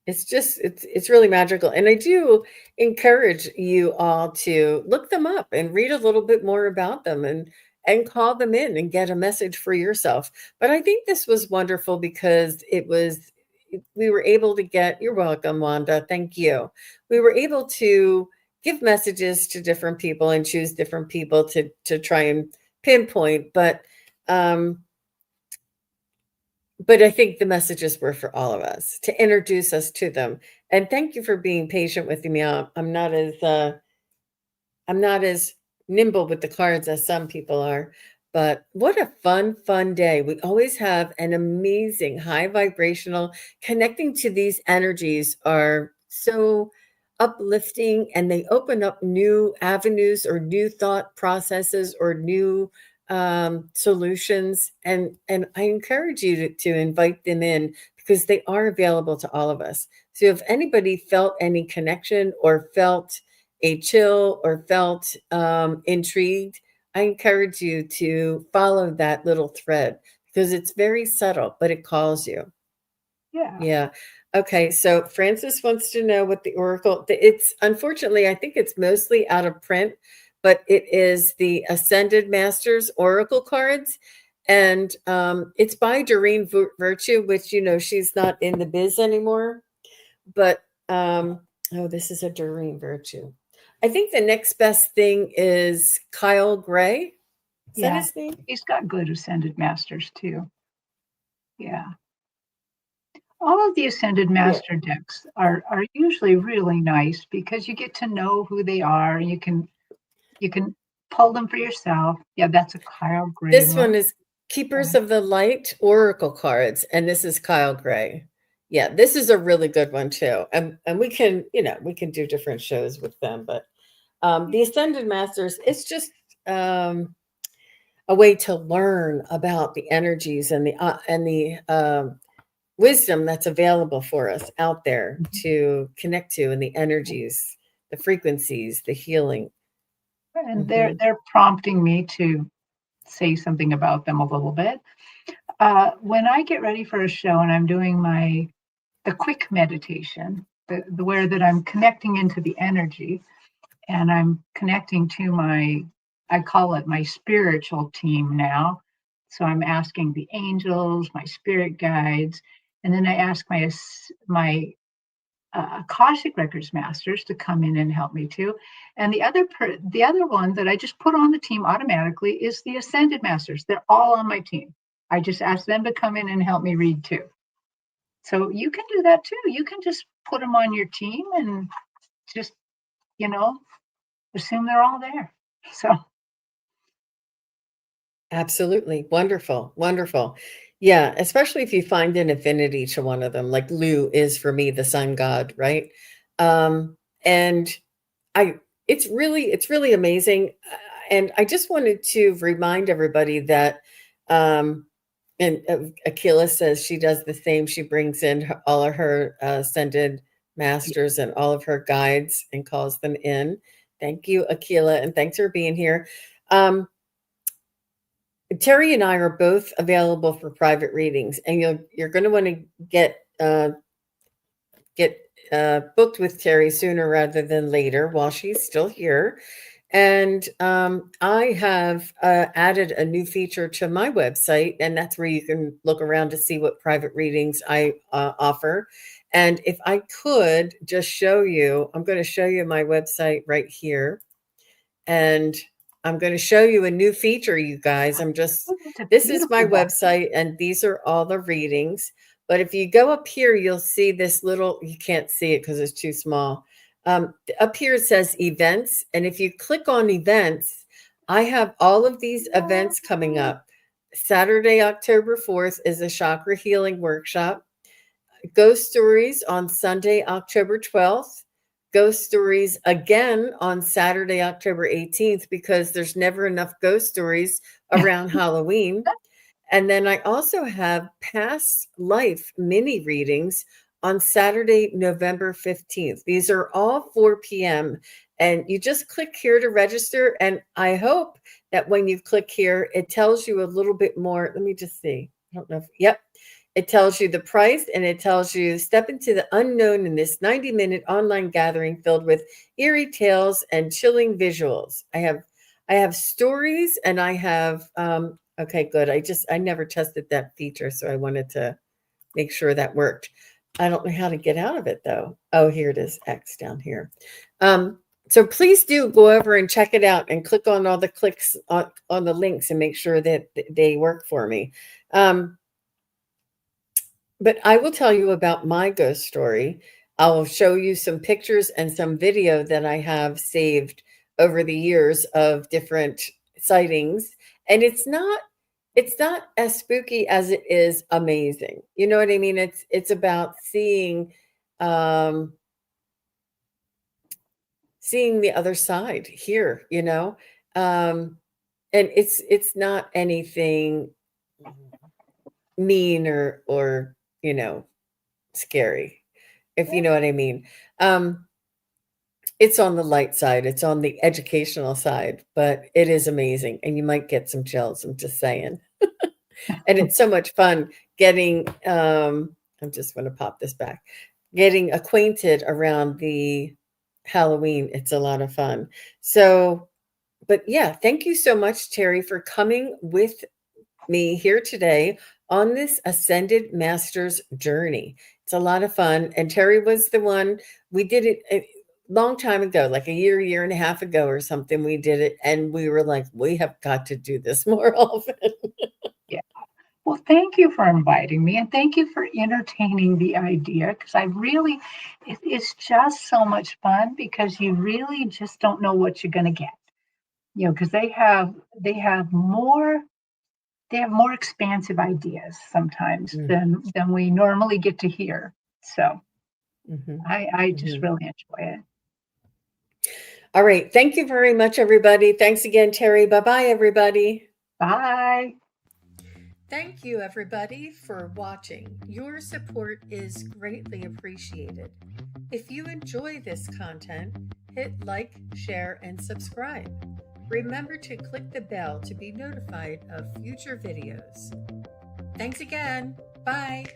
it's really magical, and I do encourage you all to look them up and read a little bit more about them and call them in and get a message for yourself. But I think this was wonderful because we were able to get. You're welcome, Wanda. Thank you. We were able to give messages to different people and choose different people to try and pinpoint, um but I think the messages were for all of us to introduce us to them. And thank you for being patient with me. I'm not as nimble with the cards as some people are, but what a fun day. We always have an amazing high vibrational connecting to these energies are so uplifting, and they open up new avenues or new thought processes or new solutions. And I encourage you to invite them in because they are available to all of us. So if anybody felt any connection or felt a chill or felt intrigued, I encourage you to follow that little thread because it's very subtle, but it calls you. Yeah. Yeah. Okay. So Francis wants to know what the Oracle, it's unfortunately, I think it's mostly out of print, but it is the Ascended Masters Oracle cards. And it's by Doreen Virtue, which, she's not in the biz anymore. But, this is a Doreen Virtue. I think the next best thing is Kyle Gray. Is that Yeah. his name? He's got good ascended masters too. Yeah. All of the ascended Yeah. master decks are usually really nice because you get to know who they are and you can pull them for yourself. Yeah, that's a Kyle Gray This one. one is Keepers of the Light Oracle cards, and this is Kyle Gray. Yeah, this is a really good one too. And we can, we can do different shows with them, but the Ascended Masters, it's just a way to learn about the energies and the wisdom that's available for us out there to connect to, and the energies, the frequencies, the healing. And they're Mhm. they're prompting me to say something about them a little bit. When I get ready for a show and I'm doing the quick meditation, the where that I'm connecting into the energy and I'm connecting to I call it my spiritual team now. So I'm asking the angels, my spirit guides, and then I ask my Akashic Records masters to come in and help me too. And the other one that I just put on the team automatically is the Ascended Masters. They're all on my team. I just ask them to come in and help me read too. So you can do that too. You can just put them on your team and just, you know, assume they're all there. So Absolutely. Wonderful. Wonderful. Yeah, especially if you find an affinity to one of them, like Lu is for me the sun god, right? And I it's really amazing. And I just wanted to remind everybody that and Akila says she does the same. She brings in all of her ascended masters and all of her guides and calls them in. Thank you, Akila, and thanks for being here. Um, Terry and I are both available for private readings, and you're going to want to get booked with Terry sooner rather than later while she's still here. And I have added a new feature to my website, and that's where you can look around to see what private readings I offer. And if I could just show you, I'm going to show you my website right here. And I'm going to show you a new feature, you guys. it's a This is my beautiful book. website, and these are all the readings. But if you go up here, you'll see this little, you can't see it because it's too small. Up here it says events. And if you click on events, I have all of these events coming up. Saturday, October 4th is a chakra healing workshop. Ghost Stories on Sunday, October 12th. Ghost Stories again on Saturday, October 18th, because there's never enough ghost stories around Halloween. And then I also have past life mini readings on Saturday, November 15th. These are all 4 p.m. And you just click here to register. And I hope that when you click here, it tells you a little bit more. Let me just see. I don't know yep. It tells you the price, and it tells you step into the unknown in this 90-minute online gathering filled with eerie tales and chilling visuals. I have stories, and I have okay, good. I never tested that feature, so I wanted to make sure that worked. I don't know how to get out of it though. Oh, here it is, X down here. Um, so please do go over and check it out and click on all the clicks on the links and make sure that they work for me. But I will tell you about my ghost story. I'll show you some pictures and some video that I have saved over the years of different sightings. And it's not as spooky as it is amazing. You know what I mean? It's about um seeing the other side here, you know. And it's not anything mean or scary, if you know what I mean. Um, it's on the light side, it's on the educational side, but it is amazing, and you might get some chills. I'm just saying. And it's so much fun getting. I'm just going to pop this back. Getting acquainted around the Halloween. It's a lot of fun. So, but yeah, thank you so much, Terry, for coming with me here today on this Ascended Masters journey. It's a lot of fun. And Terry was the one, we did it a long time ago, like a year and a half ago or something. We did it, and we were like, we have got to do this more often. Yeah. Well, thank you for inviting me and thank you for entertaining the idea because it's just so much fun because you really just don't know what you're going to get. because they have more expansive ideas sometimes than we normally get to hear. So I just really enjoy it. All right. Thank you very much, everybody. Thanks again, Terri. Bye-bye, everybody. Bye. Thank you, everybody, for watching. Your support is greatly appreciated. If you enjoy this content, hit like, share, and subscribe. Remember to click the bell to be notified of future videos. Thanks again. Bye.